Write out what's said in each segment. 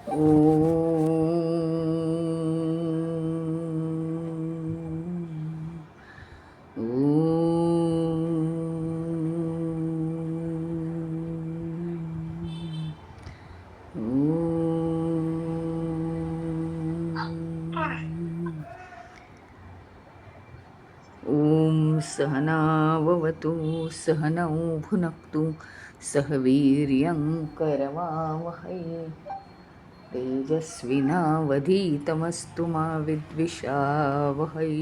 ॐ सहनाववतु सहनौ भुनक्तु सह वीर्यं करवावहै तेजस्विनावधीतमस्तु मा विद्विषावहै।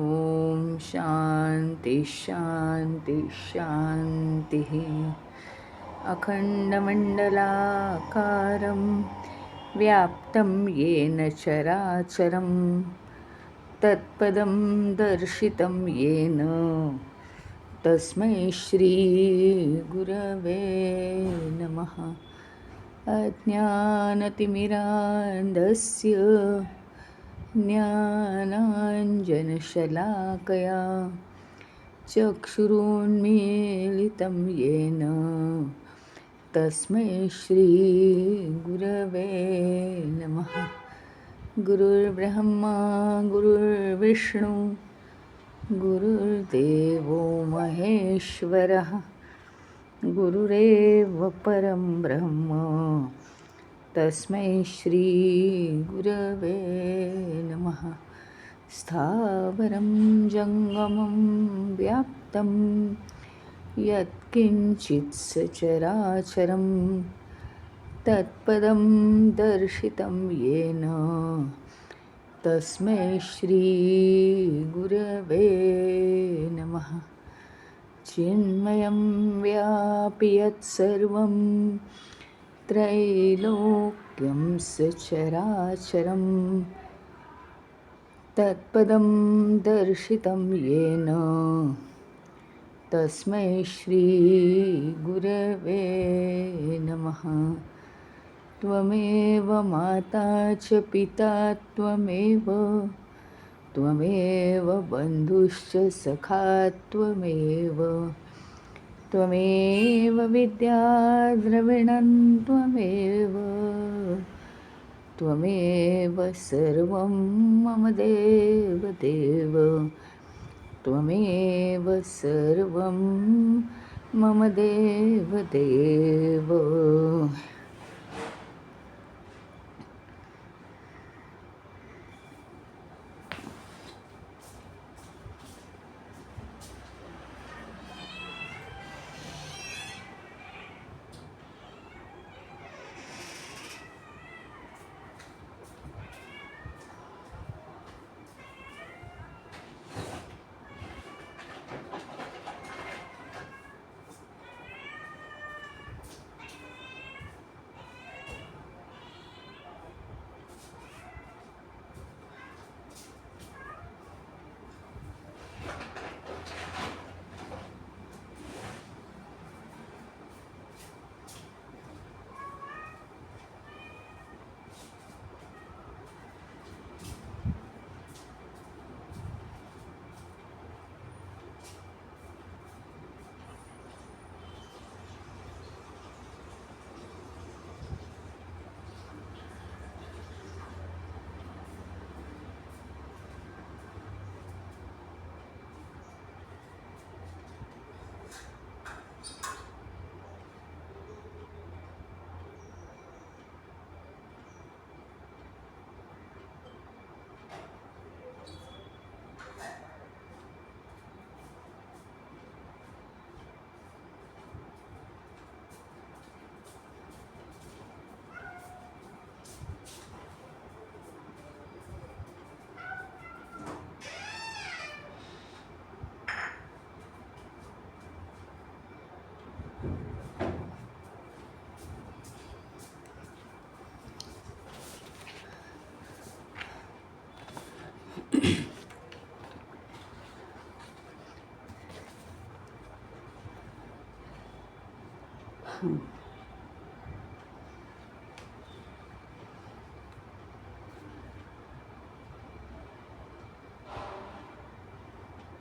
ॐ शान्ति शान्ति शान्तिः। अखण्डमण्डलाकारं व्याप्तं येन चराचरं तत्पदं दर्शितं येन तस्मै श्रीगुरवे नमः। अज्ञानतिमिरान्धस्य ज्ञानाञ्जनशलाकया चक्षुरुन्मीलितं येन तस्मै श्रीगुरवे नमः। गुरुर्ब्रह्मा गुरुर्विष्णु गुरुर्देवो महेश्वरः गुरुरेव परं ब्रह्म तस्मै श्रीगुरवे नमः। स्थावरं जङ्गमं व्याप्तं यत्किञ्चित् सचराचरं तत्पदं दर्शितं येन तस्मै श्रीगुरवे नमः। चिन्मयं व्यापि यत्सर्वं त्रैलोक्यं सचराचरं तत्पदं दर्शितं येन तस्मै श्रीगुरवे नमः। त्वमेव माता च पिता त्वमेव बन्धुश्च सखा त्वमेव विद्या द्रविणं त्वमेव सर्वं मम देवदेव त्वमेव सर्वं मम देवदेव।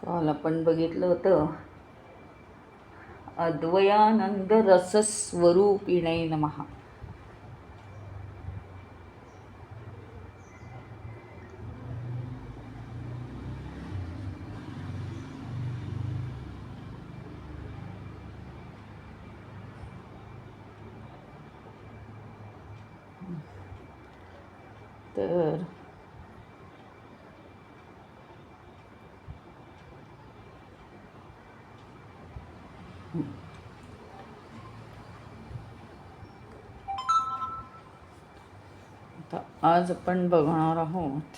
काल आपण बघितलं होतं अद्वयानंद रसस्वरूपिणे नमः. तर आता आज आपण बघणार आहोत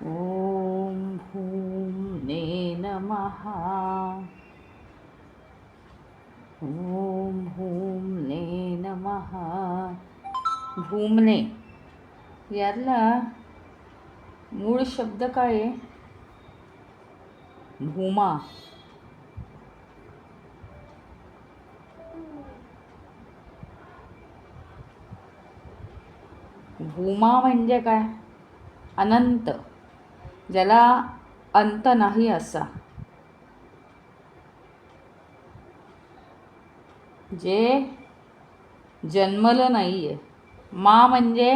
ओम भूमने नमः. ओम भूमने नमः. भूमने यातला मूळ शब्द काय आहे? भूमा. भूमा म्हणजे काय? अनंत, ज्याला अंत नाही असा, जे जन्मलं नाही आहे. मा म्हणजे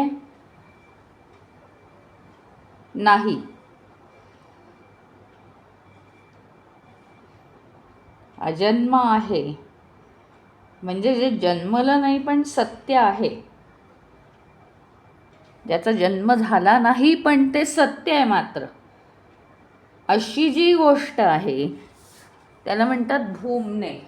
नाही, अजन्म आहे म्हणजे जे जन्मलं नाही पण सत्य आहे, ज्याचा जन्म झाला नाही पण ते सत्य आहे मात्र, अशी जी गोष्ट आहे त्याला म्हणतात भूमने.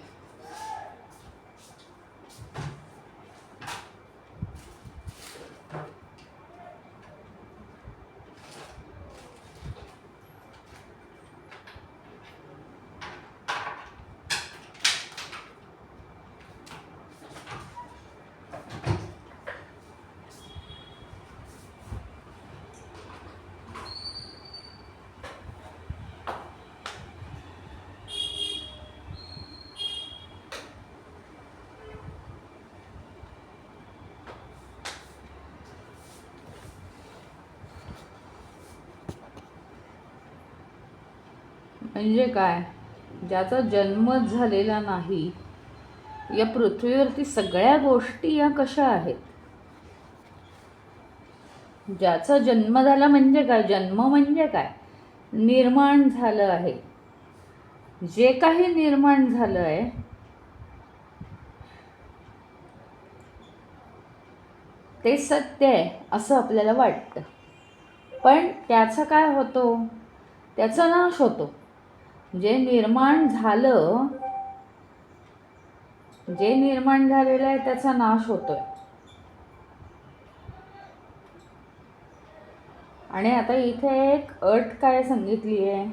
म्हणजे काय? ज्याचा जन्मच झालेला नाही. या पृथ्वीवरती सगळ्या गोष्टी या कशा आहेत? ज्याचा जन्म झाला म्हणजे काय? जन्म म्हणजे काय? निर्माण झालं आहे. जे काही निर्माण झालं आहे ते सत्य आहे असं आपल्याला वाटतं, पण त्याचा काय होतो? त्याचा नाश होतो. जे निर्माण झालं, जे निर्माण झालेलं आहे त्याचा नाश होतोय. आणि आता इथे एक अट काय सांगितली आहे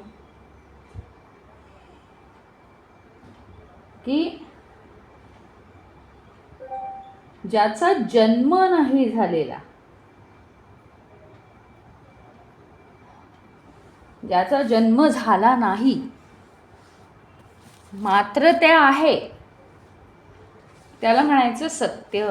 की ज्याचा जन्म नाही झालेला, ज्याचा जन्म झाला नाही मात्र ते आहे, त्याला म्हणायचं सत्य.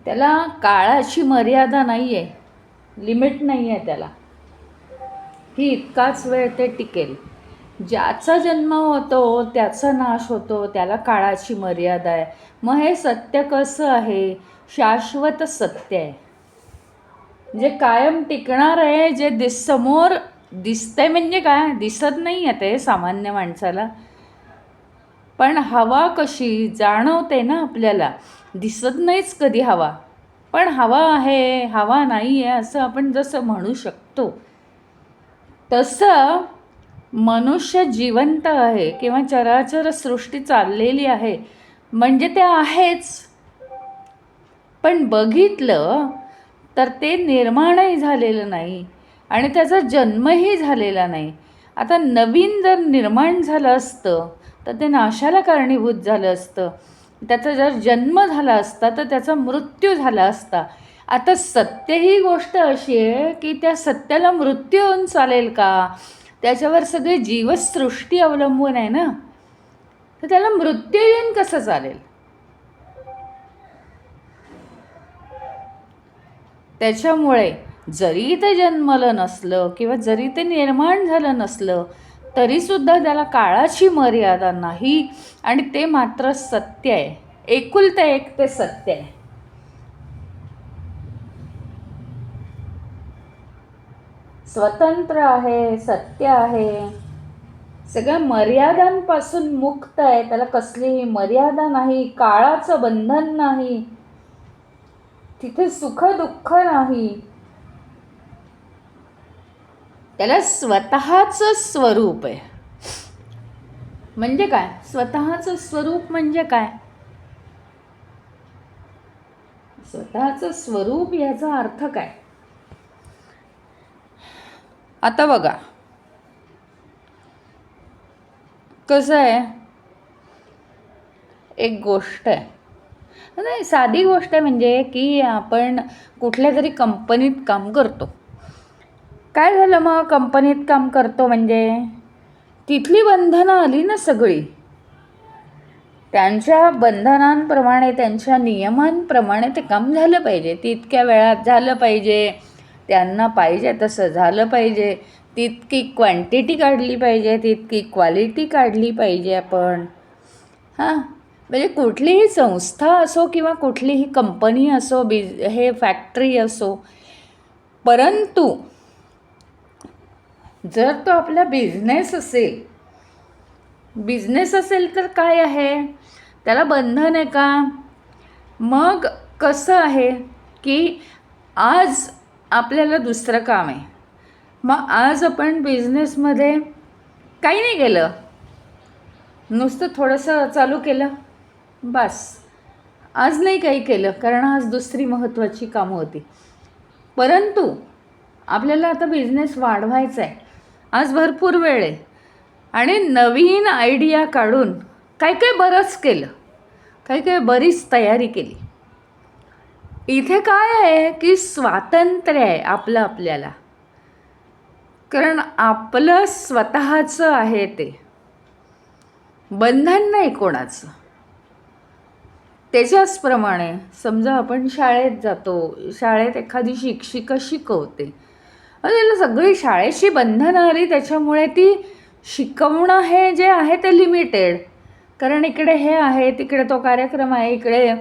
त्याला काळाची मर्यादा नाही आहे, लिमिट नाही आहे त्याला, की इतकाच वेळ ते टिकेल. ज्याचा जन्म होतो त्याचा नाश होतो, त्याला काळाची मर्यादा आहे. मग हे सत्य कसं आहे? शाश्वत सत्य आहे, जे कायम टिकणार आहे, जे समोर दिसतंय. म्हणजे काय? दिसत नाही आहे ते सामान्य माणसाला, पण हवा कशी जाणवते ना आपल्याला. दिसत नाहीच कधी हवा, पण हवा आहे, हवा नाही आहे असं आपण जसं म्हणू शकतो, तसं मनुष्य जिवंत आहे किंवा चराचर सृष्टी चाललेली आहे म्हणजे ते आहेच. पण बघितलं तर ते निर्माणही झालेलं नाही आणि त्याचा जन्मही झालेला नाही. आता नवीन जर निर्माण झालं असतं तर ते नाशाला कारणीभूत झालं असतं. त्याचा जर जन्म झाला असता तर त्याचा मृत्यू झाला असता. आता सत्य ही गोष्ट अशी आहे की त्या सत्याला मृत्यू येऊन चालेल का? त्याच्यावर सगळी जीवसृष्टी अवलंबून आहे ना. तर त्याला मृत्यू येऊन कसं चालेल? त्याच्यामुळे जरी ते जन्मलं नसलं किंवा जरी ते निर्माण झालं नसलं तरीसुद्धा त्याला काळाची मर्यादा नाही आणि ते मात्र सत्य आहे. एकुलते एक ते सत्य आहे. स्वतंत्र आहे, सत्य आहे, सगळ्या मर्यादांपासून मुक्त आहे. त्याला कसलीही मर्यादा नाही, काळाचं बंधन नाही, तिथे सुख दुःख नाही. त्याला स्वतःचं स्वरूप आहे. म्हणजे काय स्वतःचं स्वरूप? म्हणजे काय स्वतःचं स्वरूप? याचा अर्थ काय? आता बघा कसं आहे, एक गोष्ट आहे, नाही साधी गोष्ट आहे, म्हणजे की आपण कुठल्या तरी कंपनीत काम करतो. काय झालं मग कंपनीत काम करतो म्हणजे तिथली बंधनं आली ना सगळी. त्यांच्या बंधनांप्रमाणे त्यांच्या नियमांप्रमाणे ते काम झालं पाहिजे, तितक्या वेळात झालं पाहिजे, त्यांना पाहिजे तसं झालं पाहिजे, तितकी क्वांटिटी काढली पाहिजे, तितकी क्वालिटी काढली पाहिजे आपण. हां, म्हणजे कुठलीही संस्था असो किंवा कुठलीही कंपनी असो, हे फॅक्टरी असो, परंतु जर तो आपला बिझनेस असेल तर काय आहे, त्याला बंधन आहे का? मग कसं आहे की आज आपल्याला दुसरं काम आहे, मग आज आपण बिझनेसमध्ये काही नाही केलं, नुसतं थोडंसं चालू केलं, बस. आज नाही काही केलं कारण आज दुसरी महत्त्वाची कामं होती. परंतु आपल्याला आता बिझनेस वाढवायचा आहे, आज भरपूर वेळ आहे आणि नवीन आयडिया काढून काय काय बरंच केलं, काही काही बरीच तयारी केली. इथे काय आहे की स्वातंत्र्य आहे आपलं आपल्याला, कारण आपलं स्वतःचं आहे, ते बंधन नाही कोणाचं. त्याच्याचप्रमाणे समजा आपण शाळेत जातो, शाळेत एखादी शिक्षिका शिकवते, त्याला सगळी शाळेची बंधनं आली, त्याच्यामुळे ती शिकवणं हे जे आहे ते लिमिटेड. कारण इकडे हे आहे, तिकडे तो कार्यक्रम आहे, इकडे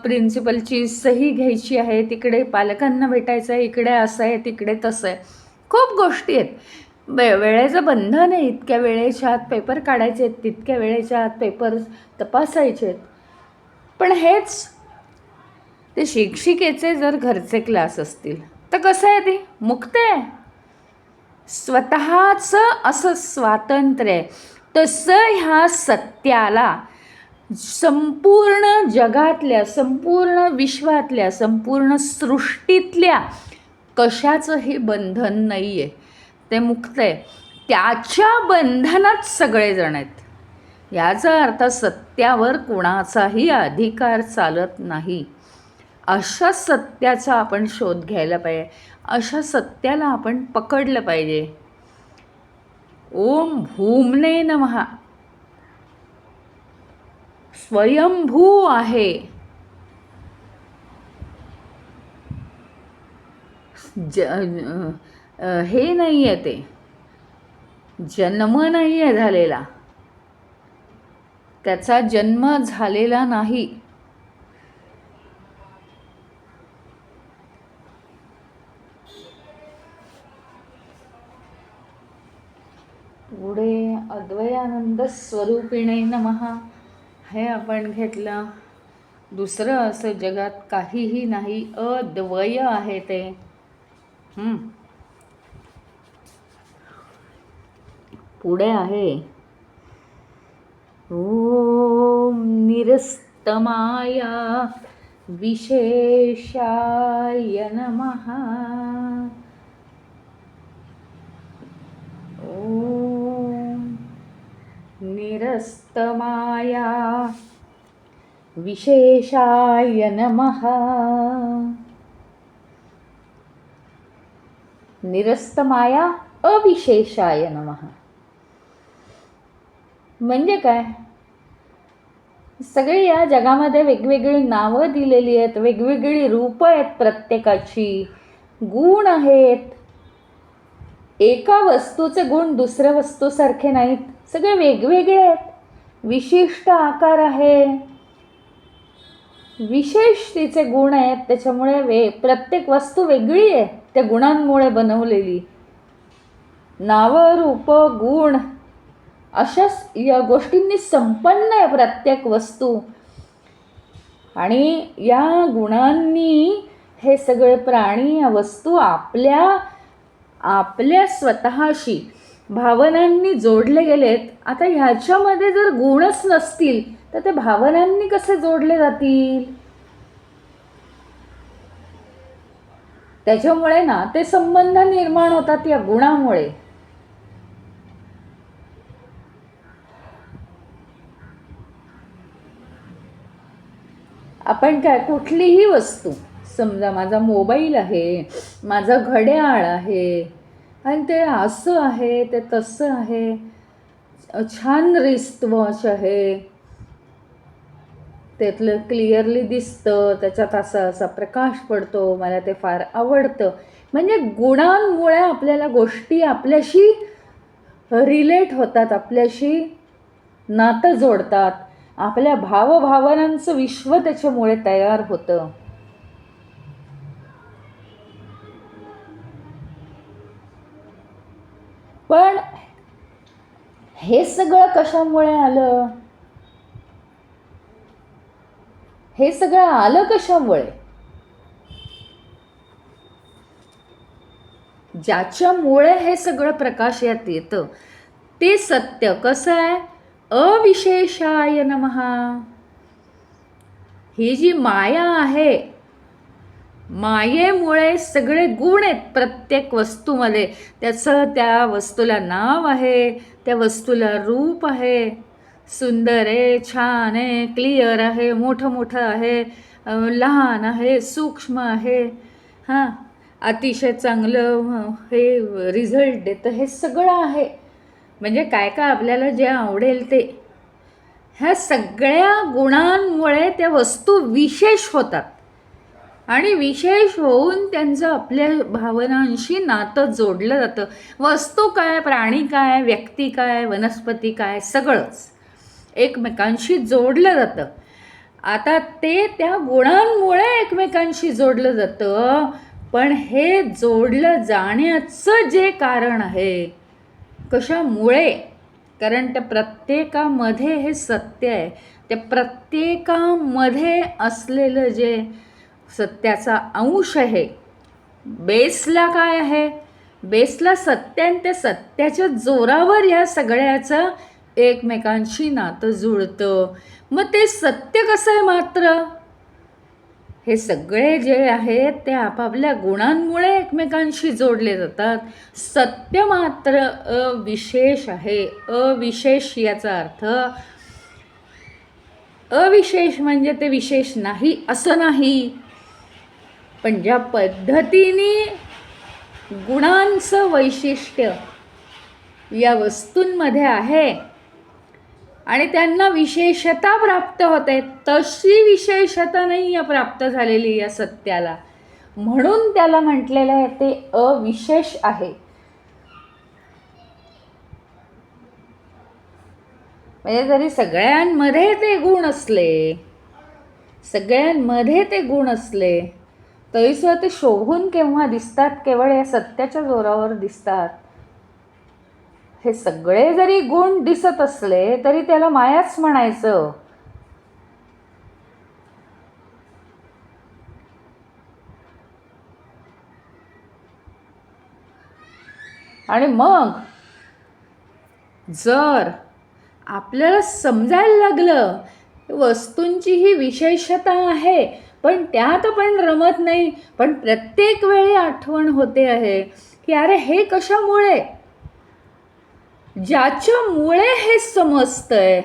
प्रिन्सिपलची सही घ्यायची आहे, तिकडे पालकांना भेटायचं आहे, इकडे असं आहे, तिकडे तसं आहे, खूप गोष्टी आहेत. वेळेचं बंधन आहे, इतक्या वेळेच्या आत पेपर काढायचे आहेत, तितक्या वेळेच्या आत पेपर तपासायचे आहेत. पण हेच ते शिक्षिकेचे जर घरचे क्लास असतील तर कसं आहे, ते मुक्त आहे, स्वतःचं असं स्वातंत्र्य आहे. तसं ह्या सत्याला संपूर्ण जगातल्या, संपूर्ण विश्वातल्या, संपूर्ण सृष्टीतल्या कशाचंही बंधन नाही आहे, ते मुक्त आहे. त्याच्या बंधनात सगळेजण आहेत. याचा अर्थ सत्यावर कुणाचाही अधिकार चालत नाही. अशा सत्याचा आपण शोध घ्यायला पाहिजे, अशा सत्याला आपण पकडलं पाहिजे. ओम भूमने नमः. स्वयंभू आहे, हे नाही आहे, ते जन्म नाही आहे झालेला, त्याचा जन्म झालेला नाही. पुढे अद्वयानंद स्वरूपिणे नमः हे आपण घेतलं. दुसरं असं जगात काहीही नाही, अद्वय आहे ते. पुढे आहे ओम निरस्तमाया विशेषाय नमः. ओम निरस्तमाया विशेषाय नमः. निरस्तमाया अविशेषाय नमः. म्हणजे काय? सगळी या जगामध्ये वेगवेगळी नावं दिलेली आहेत, वेगवेगळी रूपं आहेत प्रत्येकाची, गुण आहेत. एका वस्तूचे गुण दुसऱ्या वस्तूसारखे नाहीत, सगळे वेगवेगळे आहेत. विशिष्ट आकार आहे, विशेष तिचे गुण आहेत, त्याच्यामुळे प्रत्येक वस्तू वेगळी आहे त्या गुणांमुळे बनवलेली. नावं, रूप, गुण अशा या गोष्टींनी संपन्न आहे प्रत्येक वस्तू. आणि या गुणांनी हे सगळे प्राणी, या वस्तू आपल्या स्वतःशी भावनांनी जोडले गेलेत. आता ह्याच्यामध्ये जर गुणच नसतील तर ते भावनांनी कसे जोडले जातील? त्याच्यामुळे ना ते संबंध निर्माण होतात या गुणामुळे. आपण काय, कुठलीही वस्तू, समजा माझा मोबाईल आहे, माझं घड्याळ आहे, आणि ते असं आहे, ते तसं आहे, छान रिस्टवॉच आहे, त्यातलं क्लिअरली दिसतं, त्याच्यात असा प्रकाश पडतो, मला ते फार आवडतं. म्हणजे गुणांमुळे आपल्याला गोष्टी आपल्याशी रिलेट होतात, आपल्याशी नातं जोडतात, आपल्या भावभावनांचं विश्व त्याच्यामुळे तयार होतं. पण हे सगळं कशामुळे आलं? हे सगळं आलं कशामुळे? ज्याच्यामुळे हे सगळं प्रकाशात येतं ते सत्य कसं आहे? अविशेषाय नमः. ही जी माया आहे, मायेमुळे सगळे गुण आहेत प्रत्येक वस्तूमध्ये. त्याचं त्या वस्तूला नाव आहे, त्या वस्तूला रूप आहे, सुंदर आहे, छान आहे, क्लिअर आहे, मोठं मोठं आहे, लहान आहे, सूक्ष्म आहे, हां, अतिशय चांगलं हे रिझल्ट देतं, हे सगळं आहे. म्हणजे काय काय आपल्याला जे आवडेल ते, ह्या सगळ्या गुणांमुळे त्या वस्तू विशेष होतात. आणि विशेष होऊन त्यांचं आपल्या भावनांशी नातं जोडलं जातं. वस्तू काय, प्राणी काय, व्यक्ती काय, वनस्पती काय, सगळंच एकमेकांशी जोडलं जातं. आता ते त्या गुणांमुळे एकमेकांशी जोडलं जातं. पण हे जोडलं जाण्याचं जे कारण आहे, कशामुळे? कारण त्या प्रत्येकामध्ये हे सत्य आहे. त्या प्रत्येकामध्ये असलेलं जे सत्याचा अंश आहे, बेसला काय आहे? बेसला सत्य, आणि त्या सत्याच्या जोरावर ह्या सगळ्याचं एकमेकांशी नातं जुळतं. मग ते सत्य कसं आहे मात्र? हे सगळे जे आहेत ते आपापल्या गुणांमुळे एकमेकांशी जोडले जातात. सत्य मात्र अविशेष आहे. अविशेष याचा अर्थ, अविशेष म्हणजे ते विशेष नाही असं नाही, पण ज्या पद्धतीने गुणांचं वैशिष्ट्य या वस्तूंमध्ये आहे आणि त्यांना विशेषता प्राप्त होते, तशी विशेषता नाही आहे प्राप्त झालेली या सत्याला. म्हणून त्याला म्हटलेलं आहे ते अविशेष आहे. म्हणजे जरी सगळ्यांमध्ये ते गुण असले, सगळ्यांमध्ये ते गुण असले, तरीसुद्धा ते शोभून केव्हा दिसतात? केवळ या सत्याच्या जोरावर दिसतात. हे सगळे जरी गुण दिसत असले तरी त्याला मायाच म्हणायचं. आणि मग जर आपल्याला समजायला लागलं वस्तूंची ही विशेषता आहे, पण त्यात आपण रमत नाही. पण प्रत्येक वेळी आठवण होते आहे की अरे हे कशामुळे, ज्याच्यामुळे हे समजतंय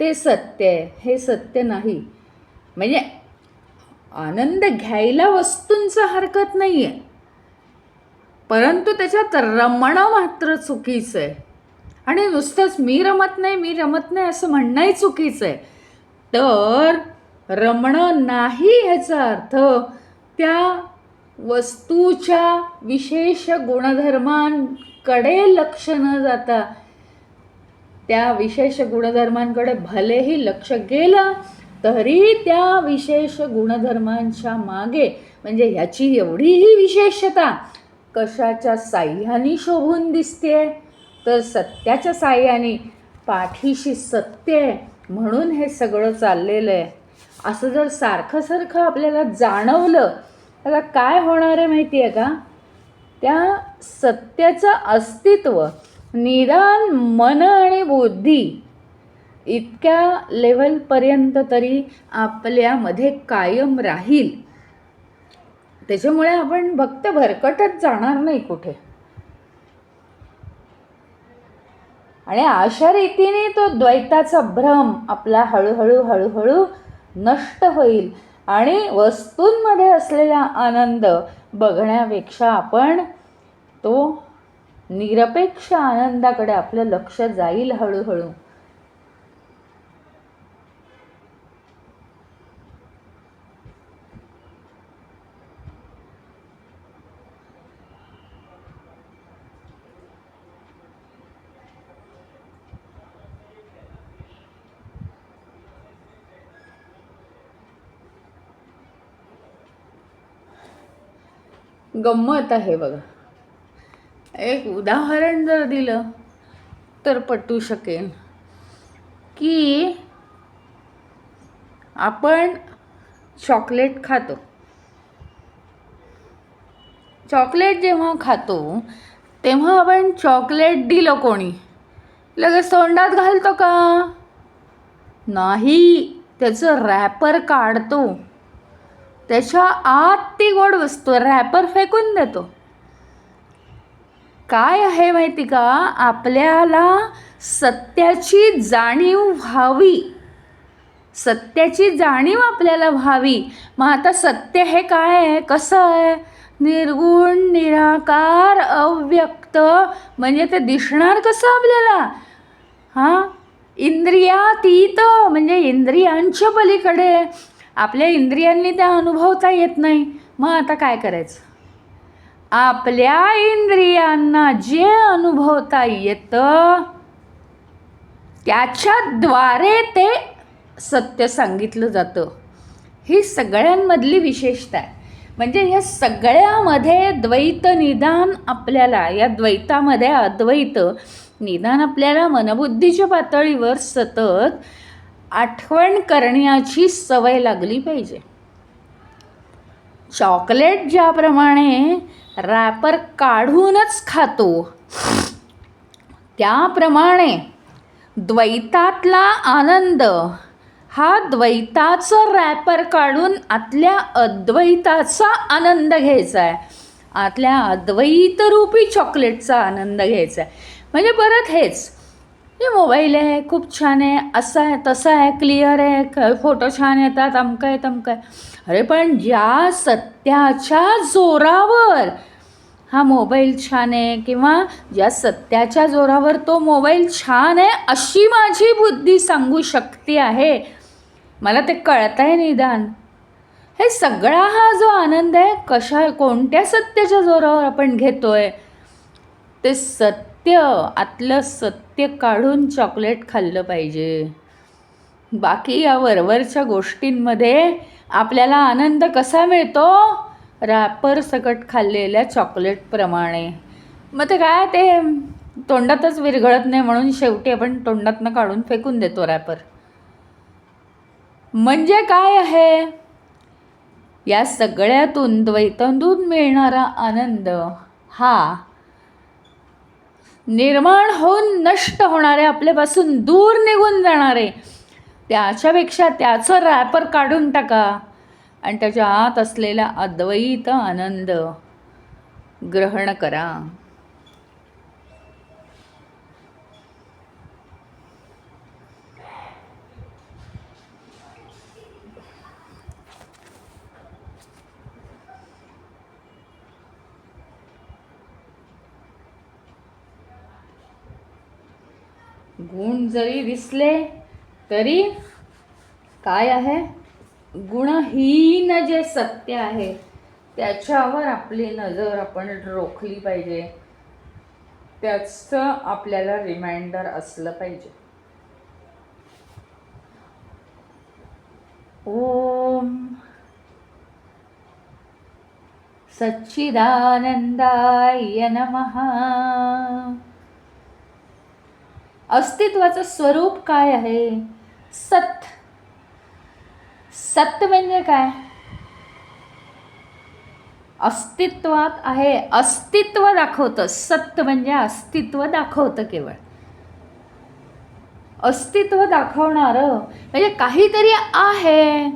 ते सत्य आहे, हे सत्य नाही. म्हणजे आनंद घ्यायला वस्तूंचं हरकत नाही आहे, परंतु त्याच्यात रमणं मात्र चुकीचं आहे. आणि नुसतंच मी रमत नाही असं म्हणणंही चुकीचं आहे. तर रमणं नाही ह्याचा अर्थ त्या वस्तूच्या विशेष गुणधर्मांकडे लक्ष न जाता, त्या विशेष गुणधर्मांकडे भलेही लक्ष गेलं तरी त्या विशेष गुणधर्मांच्या मागे, म्हणजे ह्याची एवढीही विशेषता कशाच्या साह्याने शोभून दिसते, तर सत्याच्या साह्याने. पाठीशी सत्य आहे म्हणून हे सगळं चाललेलं आहे, असं जर सारखं सारखं आपल्याला जाणवलं तर काय होणार आहे माहिती आहे का? त्या सत्याचं अस्तित्व निदान मन आणि बुद्धी इतक्या लेवलपर्यंत तरी आपल्यामध्ये कायम राहील. त्याच्यामुळे आपण भक्त भरकटत जाणार नाही कुठे. आणि अशा रीतीने तो द्वैताचा भ्रम आपला हळूहळू नष्ट होईल आणि वस्तूंमध्ये असलेला आनंद बघण्यापेक्षा आपण तो निरपेक्ष आनंदाकडे आपलं लक्ष जाईल हळूहळू. गंमत आहे बघा. एक उदाहरण जर दिलं तर पटू शकेल की आपण चॉकलेट खातो. चॉकलेट जेव्हा खातो तेव्हा आपण चॉकलेट दिलं कोणी लगेच तोंडात घालतो का? नाही, त्याचं रॅपर काढतो, त्याच्या आत ती गोड वस्तू रॅपर फेकून देतो. काय आहे माहिती का? आपल्याला सत्याची जाणीव व्हावी, सत्याची जाणीव आपल्याला व्हावी. मग आता सत्य हे काय आहे, कसं आहे? निर्गुण, निराकार, अव्यक्त. म्हणजे ते दिसणार कसं आपल्याला? इंद्रियातीत, म्हणजे इंद्रियांच्या पलीकडे. आपल्या इंद्रियांनी त्या अनुभवता येत नाही. मग आता काय करायचं? आपल्या इंद्रियांना जे अनुभवता येतं त्याच्याद्वारे ते सत्य सांगितलं जातं. ही सगळ्यांमधली विशेषता आहे. म्हणजे या सगळ्यामध्ये द्वैत निदान आपल्याला, या द्वैतामध्ये अद्वैत निदान आपल्याला मनबुद्धीच्या पातळीवर सतत आठवण करण्याची सवय लागली पाहिजे. चॉकलेट ज्याप्रमाणे रॅपर काढूनच खातो त्याप्रमाणे द्वैतातला आनंद हा द्वैताचं रॅपर काढून आतल्या अद्वैताचा आनंद घ्यायचा आहे, आतल्या अद्वैतरूपी चॉकलेटचा आनंद घ्यायचा आहे. म्हणजे परत हेच, हे मोबाईल आहे, खूप छान आहे, असं आहे तसं आहे, क्लिअर आहे, फोटो छान येतात, अमकं आहे तमकं आहे. अरे पण ज्या सत्याच्या जोरावर हा मोबाईल छान आहे किंवा ज्या सत्याच्या जोरावर तो मोबाईल छान आहे अशी माझी बुद्धी सांगू शकते आहे, मला ते कळत आहे निदान, हे सगळा हा जो आनंद आहे कोणत्या सत्याच्या जोरावर आपण घेतोय? ते सत्य, आतलं सत्य काढून चॉकलेट खाल्लं पाहिजे. बाकी या वरवरच्या गोष्टींमध्ये आपल्याला आनंद कसा मिळतो? रॅपर सकट खाल्लेल्या चॉकलेटप्रमाणे. मग ते काय, ते तोंडातच विरघळत नाही म्हणून शेवटी आपण तोंडातनं काढून फेकून देतो रॅपर. म्हणजे काय आहे? या सगळ्यातून द्वैतातून मिळणारा आनंद हा निर्माण होऊन नष्ट होणारे, आपल्यापासून दूर निघून जाणारे, त्याच्यापेक्षा त्याचं रॅपर काढून टाका. आणि त्याच्या आत असलेला अद्वैत आनंद ग्रहण करा. गुण जरी दिसले तरी काय आहे, गुणहीन जे सत्य आहे त्याच्यावर आपली नजर आपण रोखली पाहिजे. त्याचं आपल्याला रिमाइंडर असलं पाहिजे. ओम सच्चिदानंदाय नमः. अस्तित्वाचं स्वरूप काय आहे? सत. सत्य म्हणजे काय? अस्तित्वात आहे, अस्तित्व दाखवतं. सत्य म्हणजे अस्तित्व दाखवतं. केवळ अस्तित्व दाखवणारं म्हणजे काहीतरी आहे.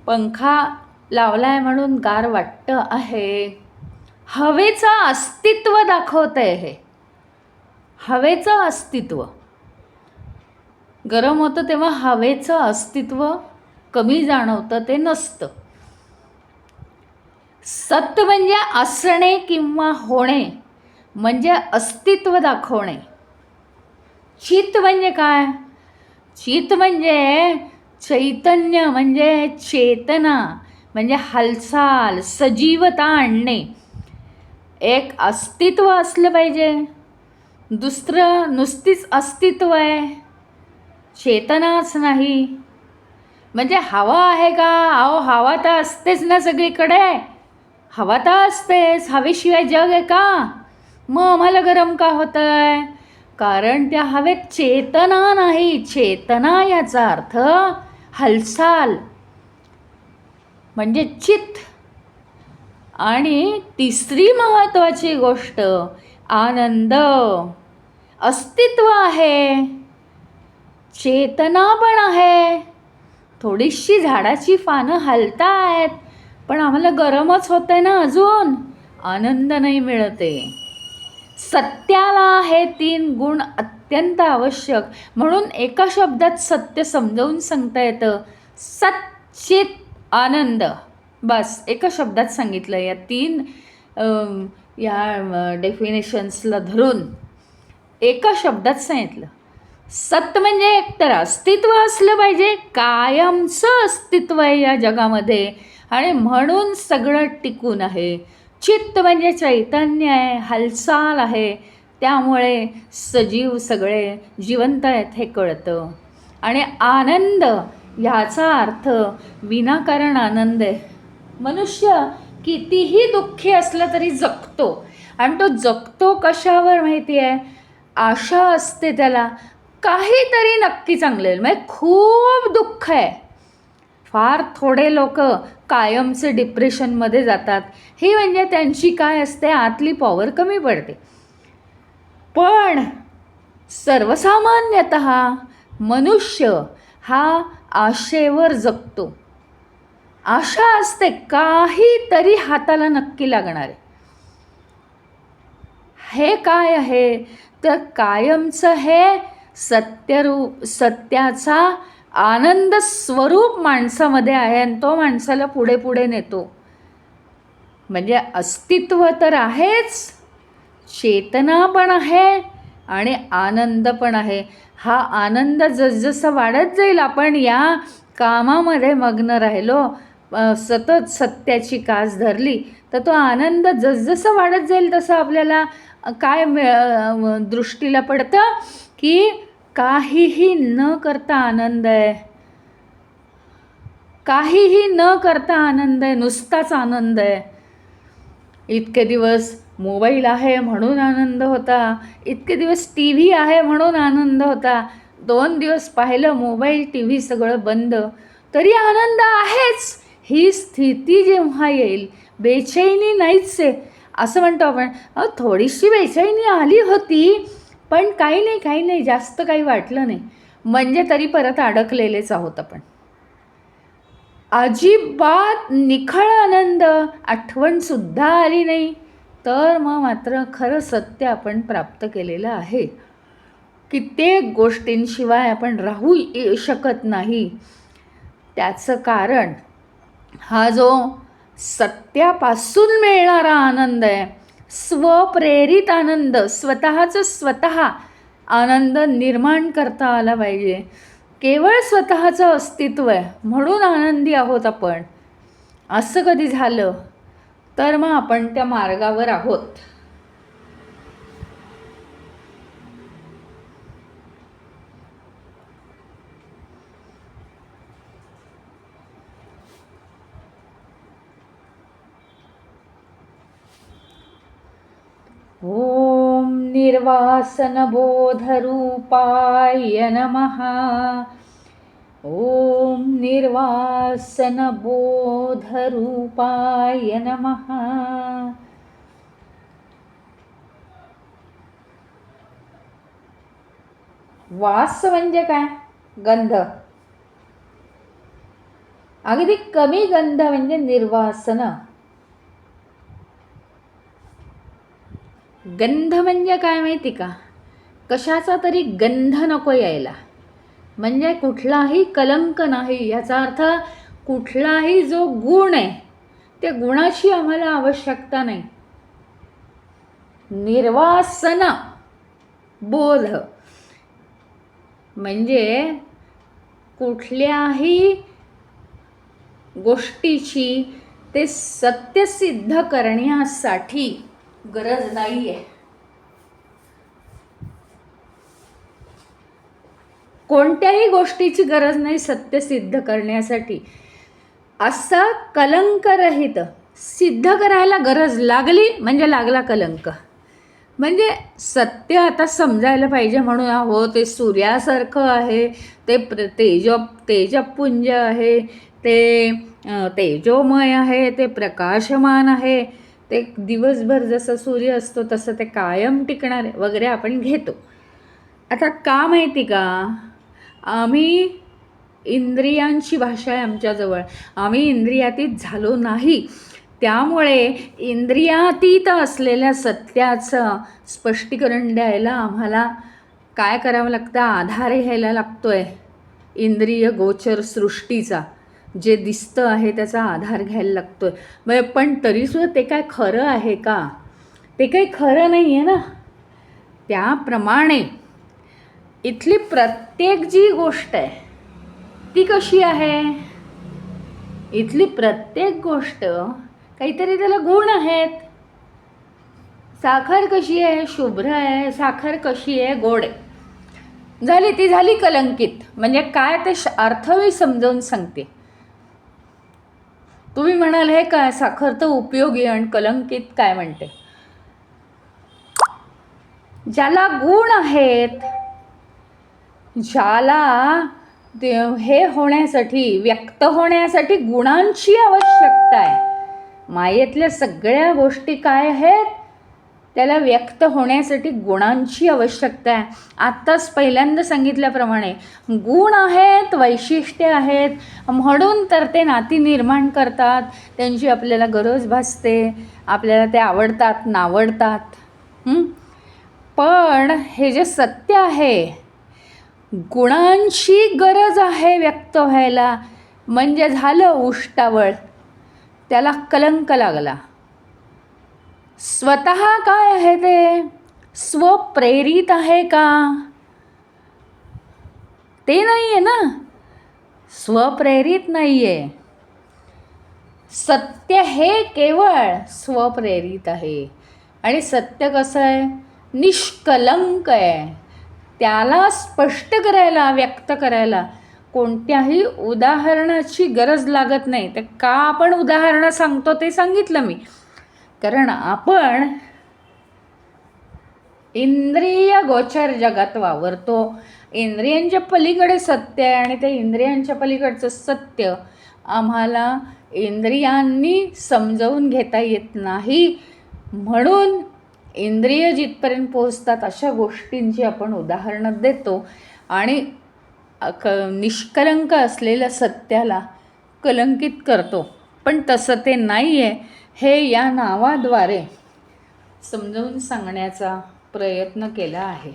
पंखा लावलाय म्हणून गार वाटतं आहे. हवेचं अस्तित्व दाखवतंय. हे हवेचं अस्तित्व. गरम होतं तेव्हा हवेचं अस्तित्व कमी जाणवतं, ते नसतं. सत्य म्हणजे असणे किंवा होणे, म्हणजे अस्तित्व दाखवणे. चित म्हणजे काय? चित म्हणजे चैतन्य, म्हणजे चेतना, म्हणजे हालचाल, सजीवता आणणे. एक अस्तित्व असलं पाहिजे. दुसरं नुसतीच अस्तित्व आहे, चेतनाच नाही. म्हणजे हवा आहे का? अहो हवा तर असतेच ना सगळीकडे. हवा तर असतेच. हवेशिवाय जग आहे का? मग आम्हाला गरम का होतं आहे? कारण त्या हवेत चेतना नाही. चेतना याचा अर्थ हालचाल म्हणजे चित्त. आणि तिसरी महत्त्वाची गोष्ट आनंद. अस्तित्व आहे, चेतना पण आहे. थोडीशी झाडाची पानं हलत आहेत पण आम्हाला गरमच होतंय ना, अजून आनंद नाही मिळते. सत्याला हे 3 गुण अत्यंत आवश्यक. म्हणून एका शब्दात सत्य समजावून सांगता येतं. सच्चित आनंद. बस एका शब्दात सांगितलं. या 3 या डेफिनेशन्सला धरून एका शब्दात सांगितलं. सत्य म्हणजे एकतर अस्तित्व असलं पाहिजे, कायमचं अस्तित्व आहे या जगामध्ये, आणि म्हणून सगळं टिकून आहे. चित्त म्हणजे चैतन्य आहे, हालचाल आहे, त्यामुळे सजीव सगळे जिवंत आहेत हे कळतं. आणि आनंद ह्याचा अर्थ विनाकारण आनंद आहे. मनुष्य कितीही दुःखी असलं तरी जगतो. आणि तो जगतो कशावर माहिती आहे? आशा असते त्याला काहीतरी नक्की चांगलं आहे. म्हणजे खूप दुःख आहे. फार थोडे लोक कायमचे डिप्रेशनमध्ये जातात. ही म्हणजे त्यांची काय असते, आतली पॉवर कमी पडते. पण सर्वसामान्यतः मनुष्य हा आशेवर जगतो. आशा असते काहीतरी हाताला नक्की लागणार आहे. हे काय आहे तर कायमचं हे सत्याचा आनंद स्वरूप माणसामध्ये आहे आणि तो माणसाला पुढे पुढे नेतो. म्हणजे अस्तित्व तर आहेच, चेतना पण आहे आणि आनंद पण आहे. हा आनंद जसजसं वाढत जाईल, आपण या कामामध्ये मग्न राहिलो, सतत सत्याची कास धरली, तर तो आनंद जसजसं वाढत जाईल तसं आपल्याला काय दृष्टीला पडतं की काहीही न करता आनंद आहे. काहीही न करता आनंद आहे, नुसताच आनंद आहे. इतके दिवस मोबाईल आहे म्हणून आनंद होता, इतके दिवस टी व्ही आहे म्हणून आनंद होता. 2 दिवस पाहिलं मोबाईल टी व्ही सगळं बंद तरी आनंद आहेच. ही स्थिती जेव्हा येईल, बेचैनी नाहीच आहे असं म्हणतो आपण. थोडीशी बेचैनी आली होती पण काही नाही जास्त काही वाटलं नाही, म्हणजे तरी परत अडकलेलेच आहोत आपण. अजिबात निखळ आनंद आठवणसुद्धा आली नाही, तर मग मात्र खरं सत्य आपण प्राप्त केलेलं आहे. कित्येक गोष्टींशिवाय आपण राहू शकत नाही. त्याचं कारण हा जो सत्यापासून मिळणारा आनंद आहे, स्वप्रेरित आनंद, स्वतःचं स्वतः आनंद निर्माण करता आला पाहिजे. केवळ स्वतःचं अस्तित्व आहे म्हणून आनंदी आहोत आपण, असं कधी झालं तर मग आपण त्या मार्गावर आहोत. ओम निर्वासनबोधरूपाय नमः. ओम निर्वासनबोधरूपाय नमः. वास म्हणजे काय? गंध. अगदी कमी गंध म्हणजे निर्वासन. गंध म्हणजे काय माहिती का? कशाचा तरी गंध नको यायला, म्हणजे कुठलाही कलंक नाही. याचा अर्थ कुठलाही जो गुण आहे त्या गुणाची आम्हाला आवश्यकता नाही. निर्वासन बोध म्हणजे कुठल्याही गोष्टीची ते सत्य सिद्ध करण्यासाठी गरज नाही आहे. कोणत्याही गोष्टीची गरज नाही सत्य सिद्ध करण्यासाठी. असा कलंकरहित सिद्ध करायला गरज लागली म्हणजे लागला कलंक. म्हणजे सत्य आता समजायला पाहिजे म्हणून हो ते सूर्यासारखं आहे, ते तेजपुंज आहे, ते तेजोमय आहे, ते प्रकाशमान आहे, ते दिवसभर जसं सूर्य असतो तसं ते कायम टिकणार वगैरे आपण घेतो. आता का माहिती का? आम्ही इंद्रियांची भाषा आहे आमच्याजवळ, आम्ही इंद्रियातीत झालो नाही. त्यामुळे इंद्रियातीत असलेल्या सत्याचं स्पष्टीकरण द्यायला आम्हाला काय करावं लागतं? आधार घ्यायला लागतो आहे इंद्रिय गोचर सृष्टीचा. जे दिसतं आहे त्याचा आधार घ्यायला लागतो आहे. पण तरीसुद्धा ते काय खरं आहे का? ते काही खरं नाही आहे ना. त्याप्रमाणे इथली प्रत्येक जी गोष्ट आहे ती कशी आहे? इथली प्रत्येक गोष्ट काहीतरी त्याला गुण आहेत. साखर कशी आहे? शुभ्र आहे. साखर कशी आहे? गोड आहे. झाली ती झाली कलंकित. म्हणजे काय ते अर्थ मी समजावून सांगते. तुम्ही म्हणाल हे काय साखर तर उपयोगी आणि कलंकित काय म्हणते? ज्याला गुण आहेत, ज्याला हे होण्यासाठी व्यक्त होण्यासाठी गुणांची आवश्यकता आहे. मायेतल्या सगळ्या गोष्टी काय आहेत? त्याला व्यक्त होण्यासाठी गुणांची आवश्यकता आहे. आत्ताच पहिल्यांदा सांगितल्याप्रमाणे गुण आहेत, वैशिष्ट्ये आहेत, म्हणून तर ते नाती निर्माण करतात. त्यांची आपल्याला गरज भासते, आपल्याला ते आवडतात, नावडतात. पण हे जे सत्य आहे, गुणांची गरज आहे व्यक्त व्हायला, म्हणजे झालं उष्टावळ, त्याला कलंक लागला. स्वतः काय आहे ते? स्वप्रेरित आहे का? ते नाही आहे ना. स्वप्रेरित नाही आहे. सत्य हे केवळ स्वप्रेरित आहे. आणि सत्य कसं आहे? निष्कलंक आहे. त्याला स्पष्ट करायला, व्यक्त करायला कोणत्याही उदाहरणाची गरज लागत नाही. तर का आपण उदाहरणं सांगतो ते सांगितलं मी. कारण आपण इंद्रिय गोचर जगात वावरतो. इंद्रियांच्या पलीकडे सत्य आहे आणि ते इंद्रियांच्या पलीकडचं सत्य आम्हाला इंद्रियांनी समजावून घेता येत नाही. म्हणून इंद्रिय जिथपर्यंत पोहोचतात अशा गोष्टींची आपण उदाहरणं देतो आणि निष्कलंक असलेल्या सत्याला कलंकित करतो. पण तसं ते नाही आहे, हे या नावाद्वारे समजावून सांगण्याचा प्रयत्न केला आहे.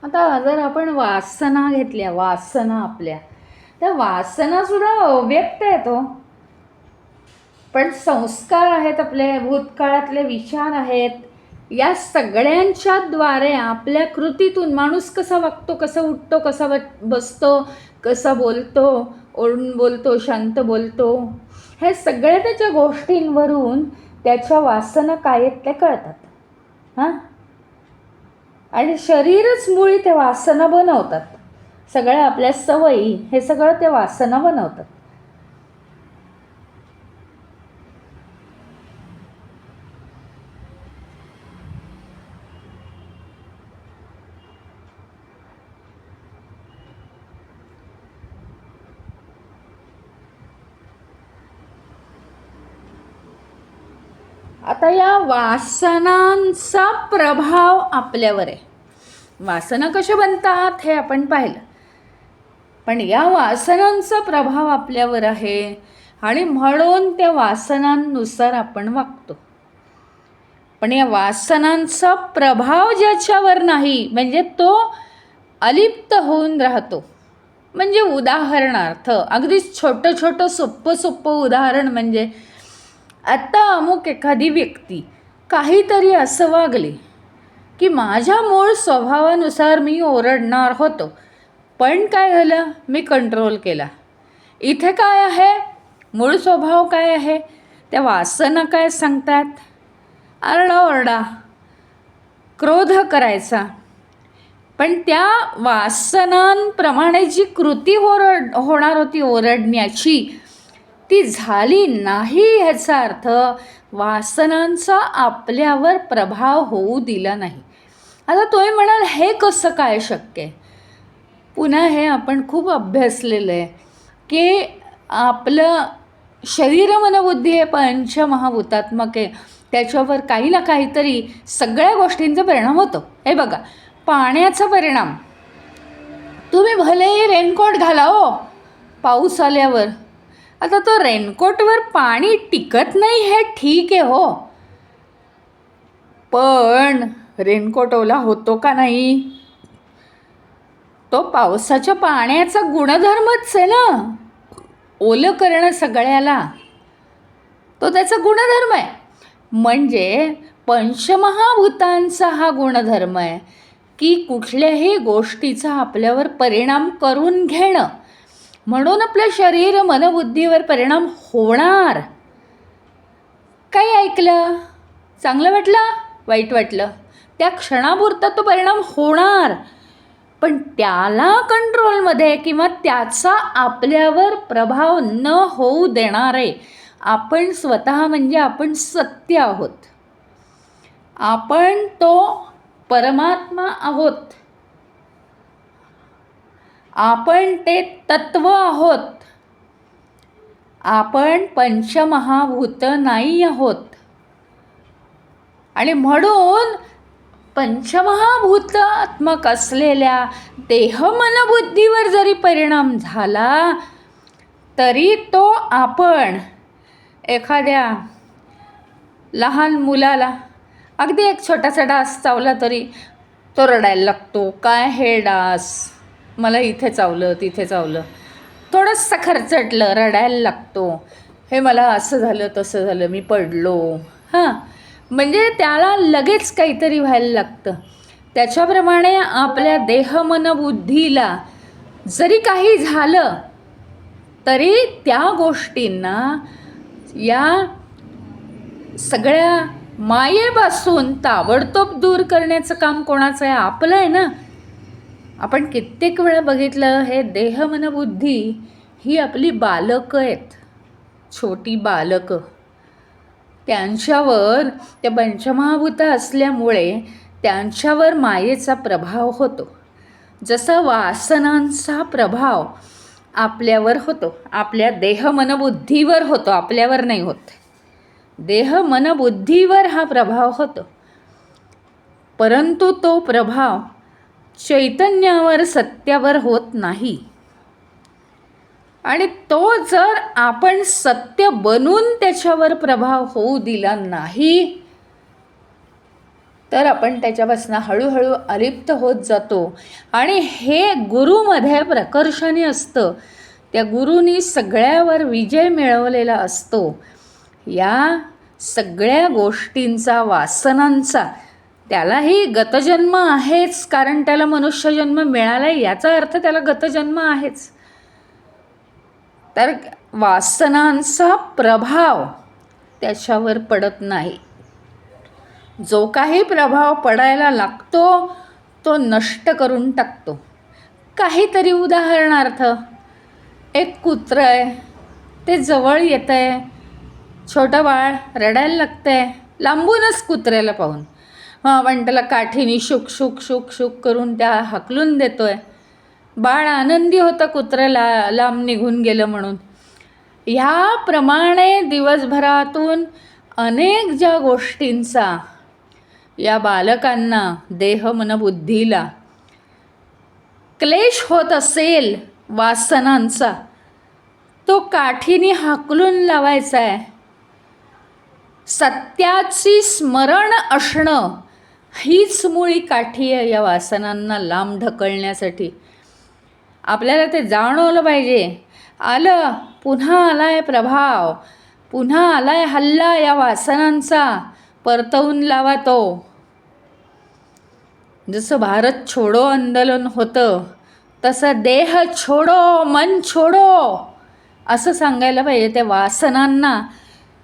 आता जर आपण वासना घेतल्या, वासना आपल्या, त्या वासना सुद्धा अव्यक्त आहेत हो. पण संस्कार आहेत, आपले भूतकाळातले विचार आहेत, या सगळ्यांच्या द्वारे आपल्या कृतीतून माणूस कसा वागतो, कसा उठतो, कसा बसतो, कसा बोलतो, ओढून बोलतो, शांत बोलतो, हे सगळ्या त्याच्या गोष्टींवरून त्याच्या वासना काय आहेत ते कळतात. हां, आणि शरीरच मुळी ते वासना बनवतात. सगळ्या आपल्या सवयी हे सगळं ते वासना बनवतात. आता या वासनांचा प्रभाव आपल्यावर आहे. वासना कशा बनतात हे आपण पाहिलं, पण या वासनांचा प्रभाव आपल्यावर आहे आणि म्हणून त्या वासनांनुसार आपण वागतो. पण या वासनांचा प्रभाव ज्याच्यावर नाही, म्हणजे तो अलिप्त होऊन राहतो. म्हणजे उदाहरणार्थ अगदीच छोटं छोटं सोप्पं उदाहरण म्हणजे, आत्ता अमुक एखादी व्यक्ती काहीतरी असं वागली की माझ्या मूळ स्वभावानुसार मी ओरडणार होतो, पण काय झालं, मी कंट्रोल केला. इथे काय आहे, मूळ स्वभाव काय आहे, त्या वासना काय सांगतात, आरडाओरडा, क्रोध करायचा. पण त्या वासनांप्रमाणे जी कृती होणार होती ओरडण्याची, ती झाली नाही. ह्याचा अर्थ वासनांचा आपल्यावर प्रभाव होऊ दिला नाही. आता तुम्ही म्हणाल हे कसं काय शक्य आहे? पुन्हा हे आपण खूप अभ्यासलेलं आहे की आपलं शरीर मनबुद्धी हे पंचमहाभूतात्मक आहे, त्याच्यावर काही ना काहीतरी सगळ्या गोष्टींचा परिणाम होतो. हे बघा, पाण्याचा परिणाम, तुम्ही भलेही रेनकोट घाला हो पाऊस आल्यावर, आता तो रेनकोटवर पाणी टिकत नाही हे ठीक आहे हो, पण रेनकोट ओला होतो का नाही, तो पावसाच्या पाण्याचा गुणधर्मच आहे ना, ओलं करणं सगळ्याला, तो त्याचा गुणधर्म आहे. म्हणजे पंचमहाभूतांचा हा गुणधर्म आहे की कुठल्याही गोष्टीचा आपल्यावर परिणाम करून घेणं. म्हणून आपलं शरीर मनबुद्धीवर परिणाम होणार. काही ऐकलं, चांगलं वाटलं, वाईट वाटलं, त्या क्षणापुरता तो परिणाम होणार, पण त्याला कंट्रोलमध्ये किंवा त्याचा आपल्यावर प्रभाव न होऊ देणारे आपण स्वतः, म्हणजे आपण सत्य आहोत, आपण तो परमात्मा आहोत, आपण ते तत्व आहोत, आपण पंचमहाभूत नाही आहोत. आणि म्हणून पंचमहाभूतात्मक असलेल्या देहमनबुद्धीवर जरी परिणाम झाला तरी तो आपण एखाद्या लहान मुलाला अगदी एक छोटासा डास चावला तरी तो रडायला लागतो, काय हे डास, मला इथे चावलं तिथे चावलं, थोडंसं खरचटलं रडायला लागतो, हे मला असं झालं तसं झालं, मी पडलो. हां, म्हणजे त्याला लगेच काहीतरी व्हायला लागतं. त्याच्याप्रमाणे आपल्या देहमनबुद्धीला जरी काही झालं तरी त्या गोष्टींना, या सगळ्या मायेपासून ताबडतोब दूर करण्याचं काम कोणाचं आहे, आपलं आहे ना. आपण कित्येक वेळा बघितलं, हे देह मन बुद्धी ही आपली बालकं आहेत, छोटी बालकं. त्यांच्यावर त्या पंचमहाभूत असल्यामुळे त्यांच्यावर मायेचा प्रभाव होतो. जसा वासनांचा प्रभाव आपल्यावर होतो, आपल्या देह मनबुद्धीवर होतो, आपल्यावर नाही होत. देह मनबुद्धीवर हा प्रभाव होतो, परंतु तो प्रभाव चैतन्यावर, सत्यावर होत नाही. आणि तो जर आपण सत्य बनून त्याच्यावर प्रभाव होऊ दिला नाही, तर आपण त्याच्यापासून हळूहळू अलिप्त होत जातो. आणि हे गुरुमध्ये प्रकर्षाने असतं, त्या गुरुनी सगळ्यावर विजय मिळवलेला असतो. या सगळ्या गोष्टींचा, वासनांचा, त्यालाही गतजन्म आहेच, कारण त्याला मनुष्यजन्म मिळाला आहे, याचा अर्थ त्याला गतजन्म आहेच. तर वासनांचा प्रभाव त्याच्यावर पडत नाही. जो काही प्रभाव पडायला लागतो तो नष्ट करून टाकतो. काहीतरी उदाहरणार्थ, एक कुत्रं आहे, ते जवळ येतं आहे, छोटं बाळ रडायला लागतं आहे, लांबूनच कुत्र्याला पाहून आपण त्याला काठीने शुक शुक शुक शुक करून त्या हाकलून देतो आहे. बाळ आनंदी होतं कुत्र्याला लांब निघून गेलं म्हणून. ह्याप्रमाणे दिवसभरातून अनेक ज्या गोष्टींचा या बालकांना, देह मनबुद्धीला क्लेश होत असेल वासनांचा, तो काठीने हाकलून लावायचा आहे. सत्याची स्मरण असणं हीच मुळी काठी आहे या वासनांना लांब ढकलण्यासाठी. आपल्याला ते जाणवलं पाहिजे. आलं, पुन्हा आलाय प्रभाव, पुन्हा आलाय हल्ला या वासनांचा, परतवून लावा तो. जसं भारत छोडो आंदोलन होतं, तसं देह छोडो मन छोडो असं सांगायला पाहिजे. त्या वासनांना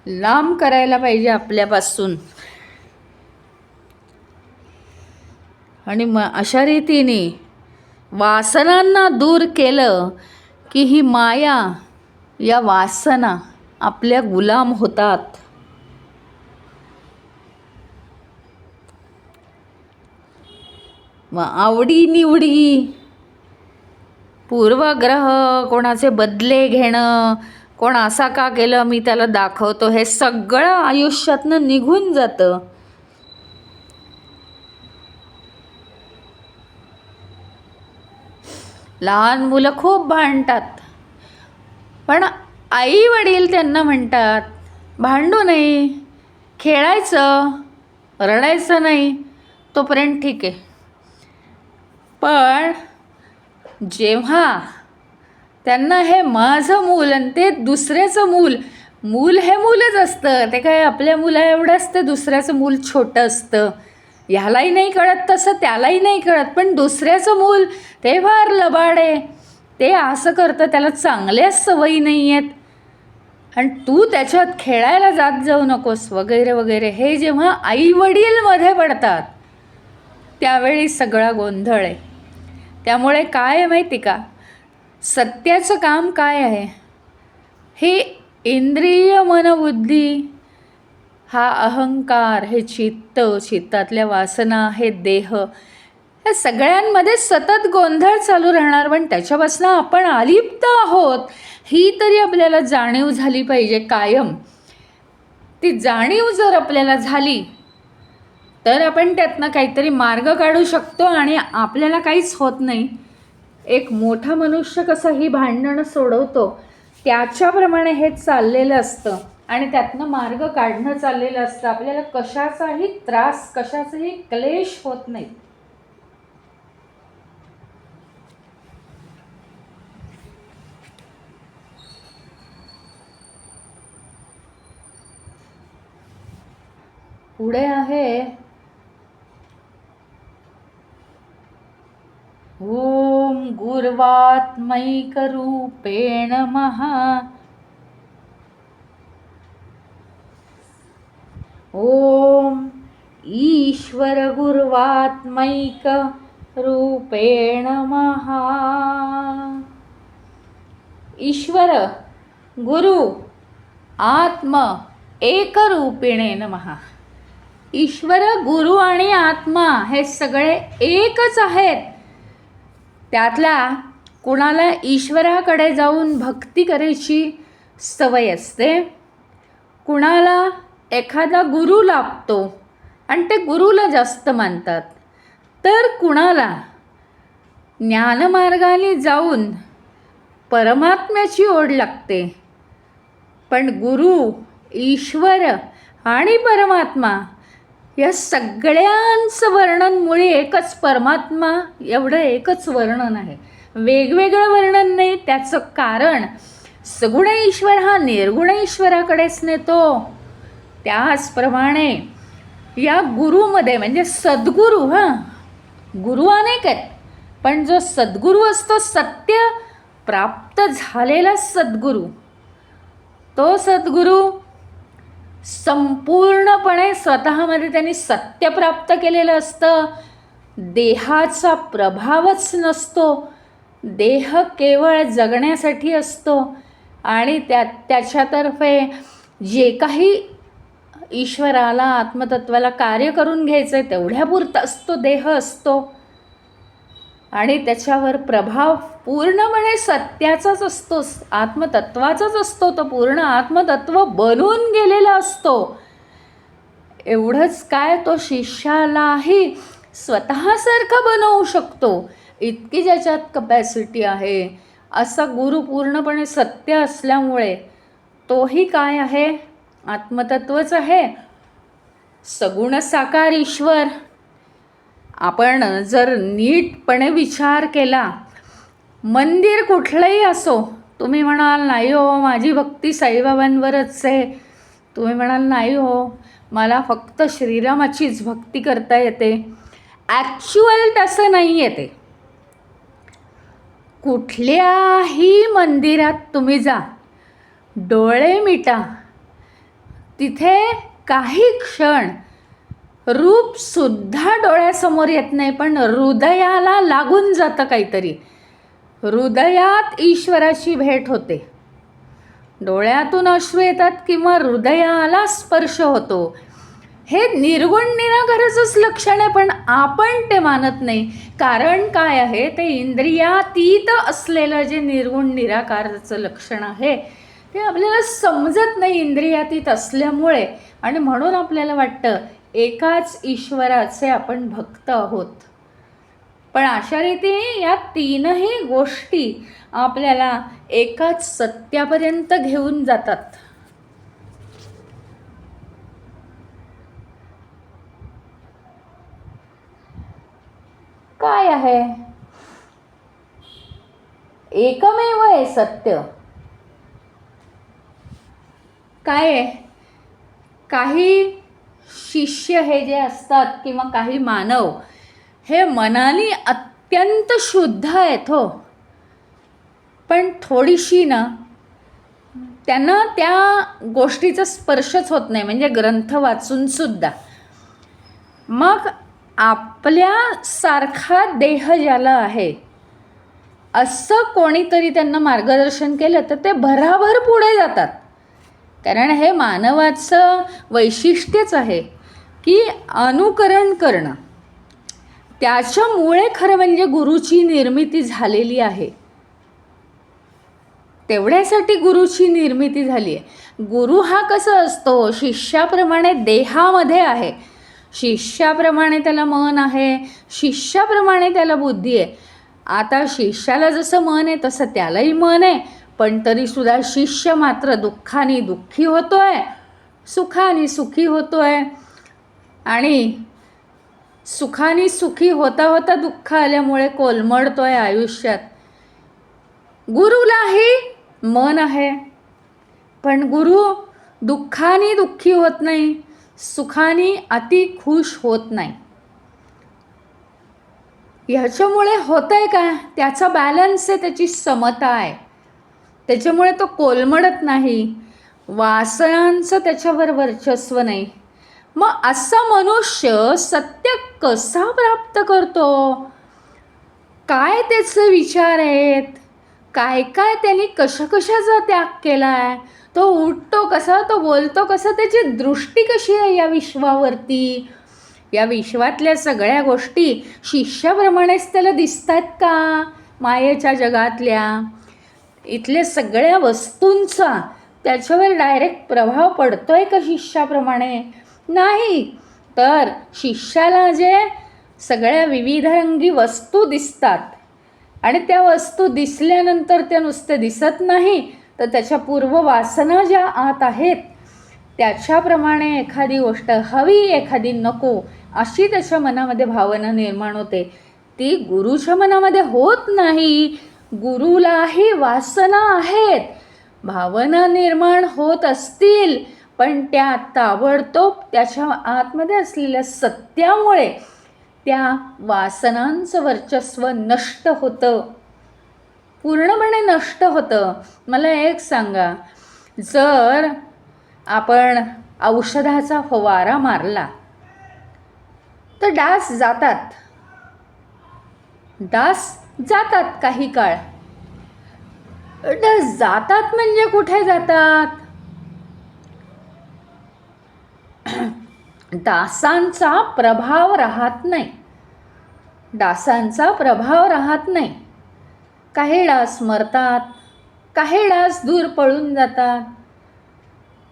लांब करायला पाहिजे आपल्यापासून. आणि अशा रीतीने वासनांना दूर केलं की ही माया, या वासना आपल्या गुलाम होतात. मग आवडीनिवडी, पूर्वग्रह, कोणाचे बदले घेणं, कोण असा का केलं मी त्याला दाखवतो, हे सगळं आयुष्यातनं निघून जातं. लहान मुलं खूप भांडतात, पण आई वडील त्यांना म्हणतात भांडू नाही, खेळायचं, रडायचं नाही, तोपर्यंत ठीक आहे. पण जेव्हा त्यांना हे माझं मूल आणि ते दुसऱ्याचं मूल, मूल हे मूलच असतं, ते काय आपल्या मुला एवढं असतं, दुसऱ्याचं मूल छोटं असतं. ह्यालाही नाही कळत तसं, त्यालाही नाही कळत. पण दुसऱ्याचं मूल ते फार लबाड आहे, ते असं करतं, त्याला चांगल्याच सवयी नाही आहेत, आणि तू त्याच्यात खेळायला जात जाऊ नकोस वगैरे वगैरे. हे जेव्हा आई वडील मध्ये पडतात त्यावेळी सगळा गोंधळ आहे. त्यामुळे काय आहे माहिती का, सत्याचं काम काय आहे, हे इंद्रिय मनबुद्धी, हा अहंकार, हे चित्त, चित्तातल्या वासना, हे देह, या सगळ्यांमध्ये सतत गोंधळ चालू राहणार. पण त्याच्यापासून आपण अलिप्त आहोत ही तरी आपल्याला जाणीव झाली पाहिजे कायम. ती जाणीव जर आपल्याला झाली तर आपण त्यातनं काहीतरी मार्ग काढू शकतो आणि आपल्याला काहीच होत नाही. एक मोठा मनुष्य कसं ही भांडणं सोडवतो, त्याच्याप्रमाणे हे चाललेलं असतं आणि त्यातनं मार्ग काढणं चाललेलं असतं. आपल्याला कशाचाही त्रास, कशाचाही क्लेश होत नाही. पुढे आहे ओम गुर्वात्मैकरूपे नमः. ओम ईश्वर गुर्वात्मैक रूपेण महा. ईश्वर गुरु आत्म एकरूपिणे नमः. ईश्वर गुरु आणि आत्मा हे सगळे एकच आहेत. त्यातला कुणाला ईश्वराकडे जाऊन भक्ती करायची सवय असते, कुणाला एखादा गुरु लाभतो आणि ते गुरुला जास्त मानतात, तर कुणाला ज्ञानमार्गाने जाऊन परमात्म्याची ओढ लागते. पण गुरु, ईश्वर आणि परमात्मा या सगळ्यांचं वर्णन मुळे एकच परमात्मा एवढं एकच वर्णन आहे, वेगवेगळं वर्णन नाही. त्याचं कारण सगुण ईश्वर हा निर्गुण ईश्वराकडेच नेतो. त्याचप्रमाणे या गुरुमध्ये म्हणजे सद्गुरू, गुरु अनेक आहेत, पण जो सद्गुरू असतो, सत्य प्राप्त झालेला सद्गुरू, तो सद्गुरू संपूर्णपणे स्वतःमध्ये त्यांनी सत्य प्राप्त केलेलं असतं. देहाचा प्रभावच नसतो, देह केवळ जगण्यासाठी असतो आणि त्याच्यातर्फे जे काही ईश्वराला आत्मतत्वाला कार्य करून घ्यायचं आहे तेवढ्यापुरताच तो देह असतो आणि त्याच्यावर प्रभाव पूर्णपणे सत्याचाच असतो, आत्मतत्वाचाच असतो. तो पूर्ण आत्मतत्व बनून गेलेला असतो. एवढंच काय, तो शिष्यालाही स्वतःसारखा बनवू शकतो, इतकी ज्याच्यात कपॅसिटी आहे. असा गुरु पूर्णपणे सत्य असल्यामुळे तोही काय आहे, आत्मतत्वच आहे, सगुण साकार ईश्वर. आपण जर नीटपणे विचार केला, मंदिर कुठलंही असो, तुम्ही म्हणाल नाही हो माझी भक्ती साईबाबांवरच आहे, तुम्ही म्हणाल नाही हो मला फक्त श्रीरामाचीच भक्ती करता येते. ॲक्च्युअल तसं नाही आहे. ते कुठल्याही मंदिरात तुम्ही जा, डोळे मिटा, तिथे काही क्षण रूपसुद्धा डोळ्यासमोर येत नाही, पण हृदयाला लागून जातं काहीतरी, हृदयात ईश्वराची भेट होते. डोळ्यातून अश्रू येतात किंवा हृदयाला स्पर्श होतो. हे निर्गुण निराकारचंच लक्षण आहे, पण आपण ते मानत नाही. कारण काय आहे, ते इंद्रियातीत असलेलं जे निर्गुण निराकारचं लक्षण आहे ते आपल्याला समजत नाही इंद्रियातीत असल्यामुळे, आणि म्हणून आपल्याला वाटतं एकाच ईश्वराचे आपण भक्त आहोत. पण अशा रीतीने या तीनही गोष्टी आपल्याला एकाच सत्यापर्यंत घेऊन जातात. काय आहे, एकमेव आहे सत्य. काय आहे, काही शिष्य हे जे असतात किंवा काही मानव हे मनाने अत्यंत शुद्ध आहेत हो, पण थोडीशी ना त्यांना त्या गोष्टीचा स्पर्शच होत नाही, म्हणजे ग्रंथ वाचूनसुद्धा. मग आपल्यासारखा देह ज्याला आहे असं कोणीतरी त्यांना मार्गदर्शन केलं तर ते भराभर पुढे जातात. कारण हे मानवाचं वैशिष्ट्यच आहे की अनुकरण करणं. त्याच्यामुळे खरं म्हणजे गुरुची निर्मिती झालेली आहे, तेवढ्यासाठी गुरुची निर्मिती झाली आहे. गुरु हा कसा असतो, शिष्याप्रमाणे देहामध्ये आहे, शिष्याप्रमाणे त्याला मन आहे, शिष्याप्रमाणे त्याला बुद्धी आहे. आता शिष्याला जसं मन आहे तसं त्यालाही मन आहे, पण तरीसुद्धा शिष्य मात्र दुःखाने दुःखी होतो आहे, सुखाने सुखी होतो आहे, आणि सुखाने सुखी होता होता दुःख आल्यामुळे कोलमडतो आहे आयुष्यात. गुरुलाही मन आहे, पण गुरु दुःखाने दुःखी होत नाही, सुखाने अति खुश होत नाही. ह्याच्यामुळे होतं आहे का, त्याचा बॅलन्स आहे, त्याची समता आहे, त्याच्यामुळे तो कोलमडत नाही, वासनांचं त्याच्यावर वर्चस्व नाही. मग असा मनुष्य सत्य कसा प्राप्त करतो, काय त्याचे विचार आहेत, काय काय त्यांनी कशाचा त्याग केला आहे, तो उठतो कसा, तो बोलतो कसा, त्याची दृष्टी कशी आहे या विश्वावरती, या विश्वातल्या सगळ्या गोष्टी शिष्याप्रमाणेच त्याला दिसतात का, मायेच्या जगातल्या इथल्या सगळ्या वस्तूंचा त्याच्यावर डायरेक्ट प्रभाव पडतोय का शिष्याप्रमाणे, नाही. तर शिष्याला जे सगळ्या विविधरंगी वस्तू दिसतात आणि त्या वस्तू दिसल्यानंतर त्या नुसते दिसत नाही, तर त्याच्या पूर्ववासना ज्या आत आहेत त्याच्याप्रमाणे एखादी गोष्ट हवी, एखादी नको, अशी त्याच्या मनामध्ये भावना निर्माण होते. ती गुरुच्या मनामध्ये होत नाही. गुरुलाही वासना आहेत, भावना निर्माण होत असतील, पण त्या ताबडतोब त्याच्या आतमध्ये असलेल्या सत्यामुळे त्या वासनांचं वर्चस्व नष्ट होतं, पूर्णपणे नष्ट होतं. मला एक सांगा, जर आपण औषधाचा फवारा मारला तर डास जातात, डास जातात काही काळ. डास जातात म्हणजे कुठे जातात, डासांचा प्रभाव राहत नाही, डासांचा प्रभाव राहत नाही. काही डास मरतात, काही डास दूर पळून जातात.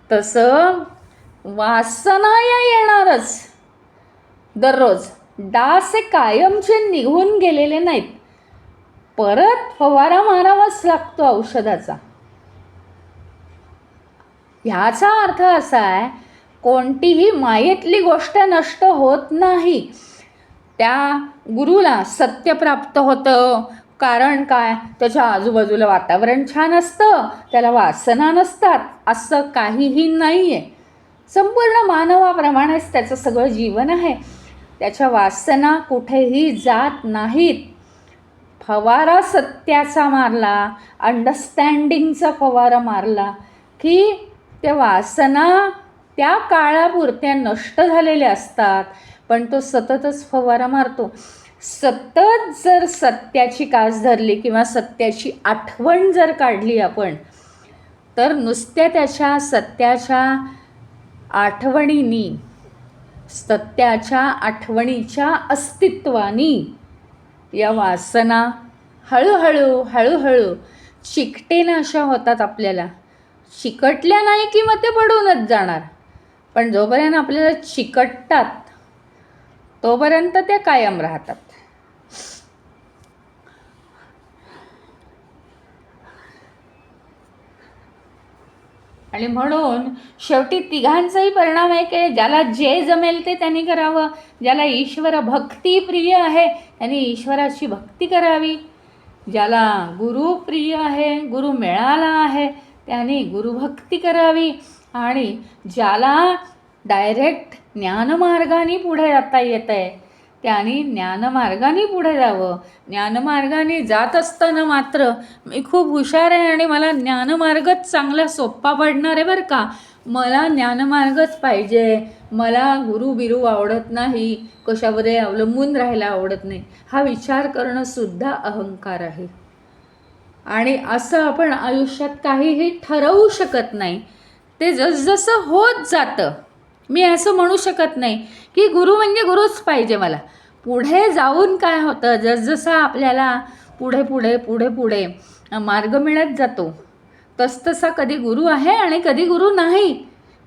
तसं वासना या येणारच दररोज. डास हे कायमचे निघून गेलेले नाहीत, परत फवारा मारावाच लागतो औषधाचा. ह्याचा अर्थ असा आहे, कोणतीही मायेतली गोष्ट नष्ट होत नाही. त्या गुरुला सत्य प्राप्त होतं, कारण काय, त्याच्या आजूबाजूला वातावरण छान असतं, त्याला वासना नसतात, असं काहीही नाही आहे. संपूर्ण मानवाप्रमाणेच त्याचं सगळं जीवन आहे, त्याच्या वासना कुठेही जात नाहीत. फवारा सत्याचा मारला, अंडरस्टँडिंगचा फवारा मारला की त्या वासना त्या काळापुरत्या नष्ट झालेल्या असतात, पण तो सततच फवारा मारतो. सतत जर सत्याची कास धरली किंवा सत्याची आठवण जर काढली आपण, तर नुसत्या त्याच्या सत्याच्या आठवणींनी, सत्याच्या आठवणीच्या अस्तित्वानी या वासना हळूहळू हळूहळू चिकटेनाशा होतात आपल्याला. चिकटल्या नाही की मग ते पडूनच जाणार, पण जोपर्यंत आपल्याला चिकटतात तोपर्यंत त्या कायम राहतात. आणि म्हणून शेवटी तिघांचाही परिणाम आहे की ज्याला जे जमेल ते त्यांनी करावं. ज्याला ईश्वर भक्ती प्रिय आहे त्यांनी ईश्वराची भक्ती करावी. ज्याला गुरु प्रिय आहे, गुरु मिळाला आहे, त्याने गुरुभक्ती करावी. आणि ज्याला डायरेक्ट ज्ञानमार्गाने पुढे जाता येत आहे त्यांनी ज्ञानमार्गाने पुढे जावं. ज्ञानमार्गाने जात असताना मात्र मी खूप हुशार आहे आणि मला ज्ञानमार्गच चांगला सोप्पा पडणार आहे बरं का, मला ज्ञानमार्गच पाहिजे, मला गुरु बिरू आवडत नाही, कशावरही अवलंबून राहायला आवडत नाही, हा विचार करणंसुद्धा अहंकार आहे. आणि असं आपण आयुष्यात काहीही ठरवू शकत नाही, ते जसजसं होत जातं. मी असं म्हणू शकत नाही की गुरु म्हणजे गुरुच पाहिजे मला. पुढे जाऊन काय होतं, जसजसं आपल्याला पुढे पुढे पुढे पुढे मार्ग मिळत जातो तसतसा कधी गुरु आहे आणि कधी गुरु नाही.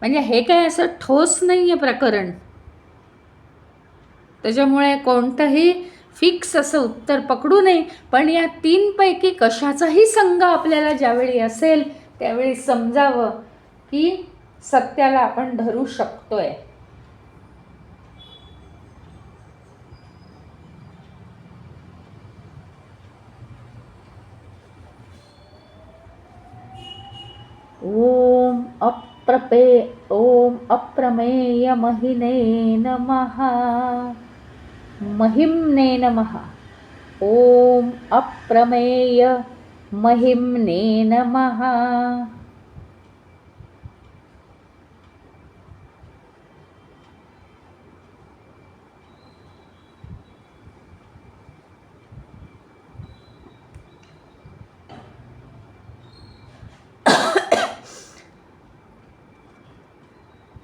म्हणजे हे काय असं ठोस नाही आहे प्रकरण. त्याच्यामुळे कोणतंही फिक्स असं उत्तर पकडू नये, पण या तीनपैकी कशाचाही संघ आपल्याला ज्यावेळी असेल त्यावेळी समजावं की सत्याला आपण धरू शकतोय. ओम अप्रमेय महिने नमः. महिम्ने नमः. ओम अप्रमेय महिम्ने नमः.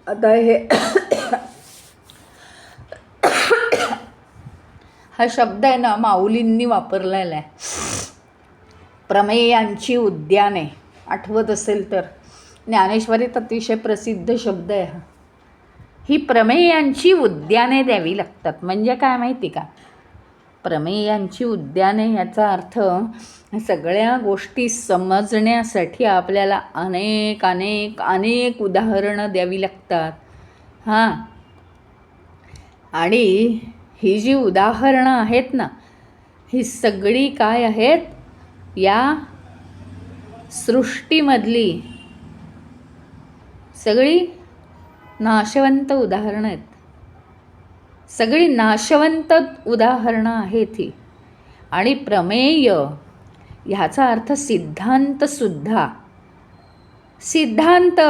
आता हे हा शब्द आहे ना माऊलींनी वापरलेला आहे, प्रमेयांची उद्याने. आठवत असेल तर ज्ञानेश्वरीत अतिशय प्रसिद्ध शब्द आहे हा. ही प्रमेयांची उद्याने द्यावी लागतात. म्हणजे काय माहिती का, प्रमेयांची उद्याने याचा अर्थ सगळ्या गोष्टी समजण्यासाठी आपल्याला अनेक अनेक अनेक उदाहरणं द्यावी लागतात. हां, आणि ही जी उदाहरणं आहेत ना, ही सगळी काय आहेत, या सृष्टीमधली सगळी नाशवंत उदाहरणं आहेत. सगळी नाशवंत उदाहरणं आहेत ही. आणि प्रमेय ह्याचा अर्थ सिद्धांतसुद्धा. सिद्धांत,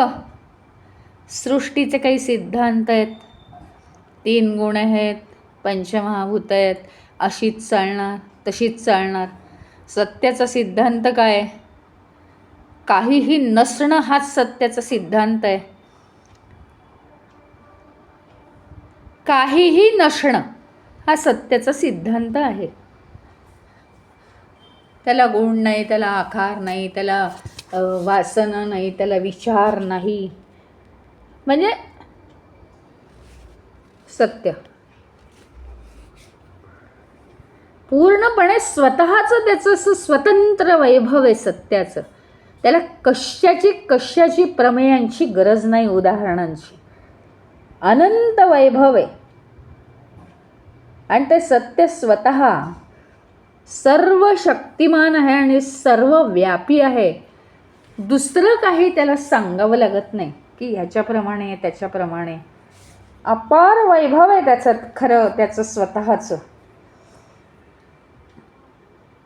सृष्टीचे काही सिद्धांत आहेत, 3 गुण आहेत, पंचमहाभूत आहेत, अशीच चालणार तशीच चालणार. सत्याचा सिद्धांत काय, काहीही नसणं हाच सत्याचा सिद्धांत आहे. काहीही नसणं हा सत्याचा सिद्धांत आहे. त्याला गुण नाही, त्याला आकार नाही, त्याला वासना नाही, त्याला विचार नाही, म्हणजे सत्य पूर्णपणे स्वतःचं त्याचं असं स्वतंत्र वैभव आहे सत्याचं. त्याला कशाची प्रमेयांची गरज नाही, उदाहरणांची. अनंत वैभव आहे. आणि ते सत्य स्वतः सर्व शक्तिमान आहे आणि सर्व व्यापी आहे. दुसरं काही त्याला सांगावं लागत नाही की ह्याच्याप्रमाणे त्याच्याप्रमाणे. अपार वैभव आहे त्याचं खरं, त्याचं स्वतःचं.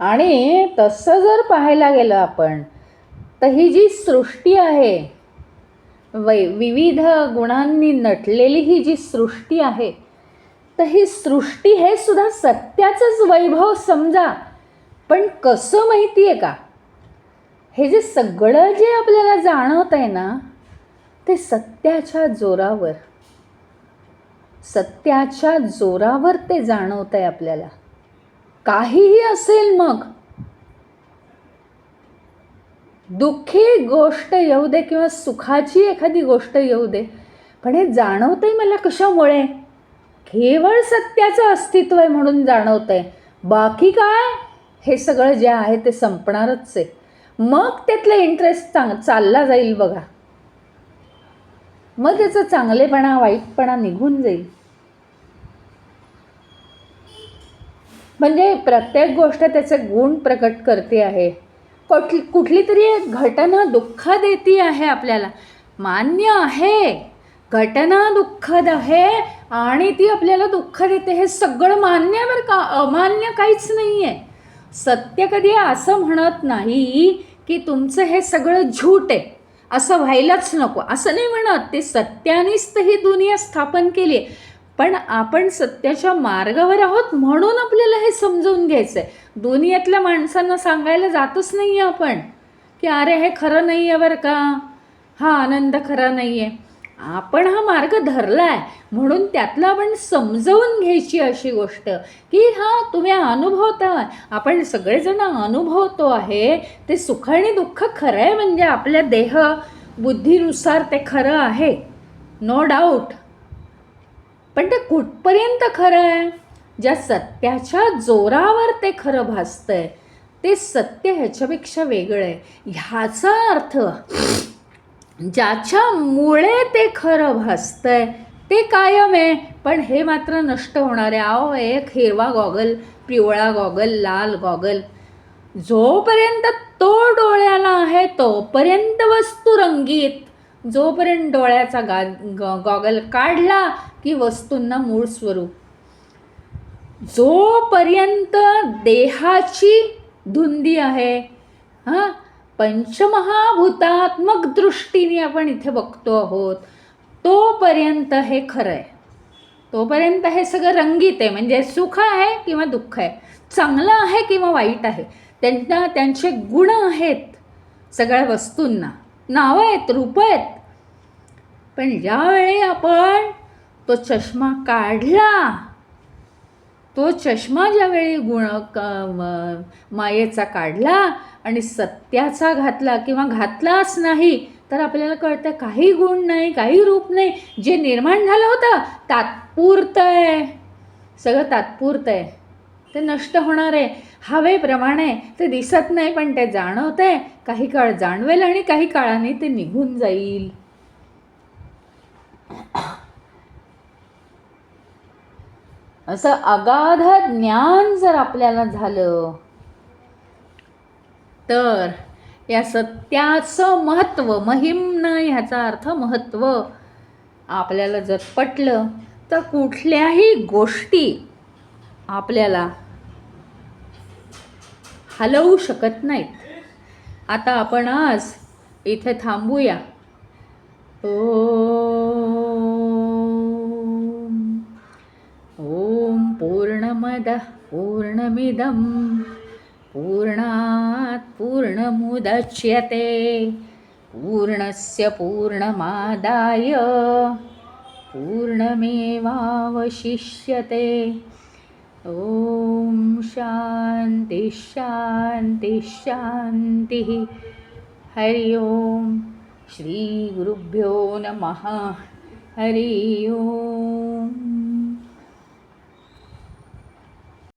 आणि तसं जर पाहायला गेलं आपण, तर ही जी सृष्टी आहे, विविध गुणांनी नटलेली ही जी सृष्टी आहे, तर ही सृष्टी हे सुद्धा सत्याचंच वैभव समजा. पण कसं माहिती आहे का, हे जे सगळं जे आपल्याला जाणवत आहे ना, ते सत्याच्या जोरावर ते जाणवत आहे आपल्याला. काहीही असेल, मग दुःखी गोष्ट येऊ दे किंवा सुखाची एखादी गोष्ट येऊ दे, पण हे जाणवतंय मला कशामुळे, केवळ सत्याचं अस्तित्व आहे म्हणून जाणवतंय. बाकी काय, हे सगळं जे आहे ते संपणारच आहे. मग त्यातला इंटरेस्ट चालला जाईल बघा. मग त्याचा चांगलेपणा वाईटपणा निघून जाईल. म्हणजे प्रत्येक गोष्ट त्याचे गुण प्रकट करते आहे. कुठली तरी एक घटना दुःख देती आहे आपल्याला, मान्य आहे, घटना दुःखद आहे आणि ती आपल्याला दुःख देते, हे सगळं मान्य बरं का, अमान्य काहीच नाही आहे. सत्य कधी असं म्हणत नाही की तुमचं हे सगळं झूट आहे, असं व्हायलाच नको, असं नाही म्हणत. ते सत्यानेच तर ही दुनिया स्थापन केली आहे. पण आपण सत्याच्या मार्गावर आहोत म्हणून आपल्याला हे समजून घ्यायचं आहे. दुनियेतल्या माणसांना सांगायला जातच नाही आहे आपण की अरे हे खरं नाही आहे बरं का, हा आनंद खरा नाही आहे. आपण हा मार्ग धरला आहे म्हणून त्यातलं आपण समजवून घ्यायची अशी गोष्ट की हा तुम्ही अनुभवता, आपण सगळेजण अनुभवतो आहे. ते सुख आणि दुःख खरं आहे, म्हणजे आपल्या देह बुद्धीनुसार ते खरं आहे, नो डाऊट. पण ते कुठपर्यंत खरं आहे, ज्या सत्याच्या जोरावर ते खरं भासतंय, ते सत्य ह्याच्यापेक्षा वेगळं आहे. ह्याचा अर्थ ज्याच्यामुळे ते खरं भासतंय ते कायम आहे, पण हे मात्र नष्ट होणार आहे. अहो, एक हिरवा गॉगल, पिवळा गॉगल, लाल गॉगल, जोपर्यंत तो डोळ्याला आहे तोपर्यंत वस्तू रंगीत. जोपर्यंत डोळ्याचा गॉगल काढला की वस्तूंना मूळ स्वरूप. जोपर्यंत देहाची धुंदी आहे, हां, पंचमहाभूतात्मक दृष्टीने आपण इथे बघतो आहोत, तोपर्यंत हे खरं आहे. तोपर्यंत हे सगळं रंगीत आहे, म्हणजे सुख आहे किंवा दुःख आहे, चांगलं आहे किंवा वाईट आहे, त्यांचे गुण आहेत. सगळ्या वस्तूंना नावं आहेत, रूपं आहेत, पण ज्यावेळी आपण तो चष्मा काढला, तो चष्मा ज्यावेळी मायेचा काढला आणि सत्याचा घातला किंवा घातलाच नाही, तर आपल्याला कळतं काही गुण नाही, काही रूप नाही. जे निर्माण झालं होतं तात्पुरतं आहे, सगळं तात्पुरतं आहे, ते नष्ट होणार आहे. हवेप्रमाणे ते दिसत नाही, पण ते जाणवतं आहे. काही काळ जाणवेल आणि काही काळाने ते निघून जाईल. असं अगाध ज्ञान जर आपल्याला झालं, तर या सत्याचं महत्त्व, महिम्न ह्याचा अर्थ महत्त्व आपल्याला जर पटलं, तर कुठल्याही गोष्टी आपल्याला हलवू शकत नाहीत. आता आपण आज इथे थांबूया. ओम पूर्णमदः पूर्णमिदं पूर्णात् पूर्णमुदच्यते पूर्णस्य पूर्णमादाय पूर्णमेवावशिष्यते. ओम शांती शांती शांती. हरि ओम. श्री गुरुभ्यो नमः. हरि ओम.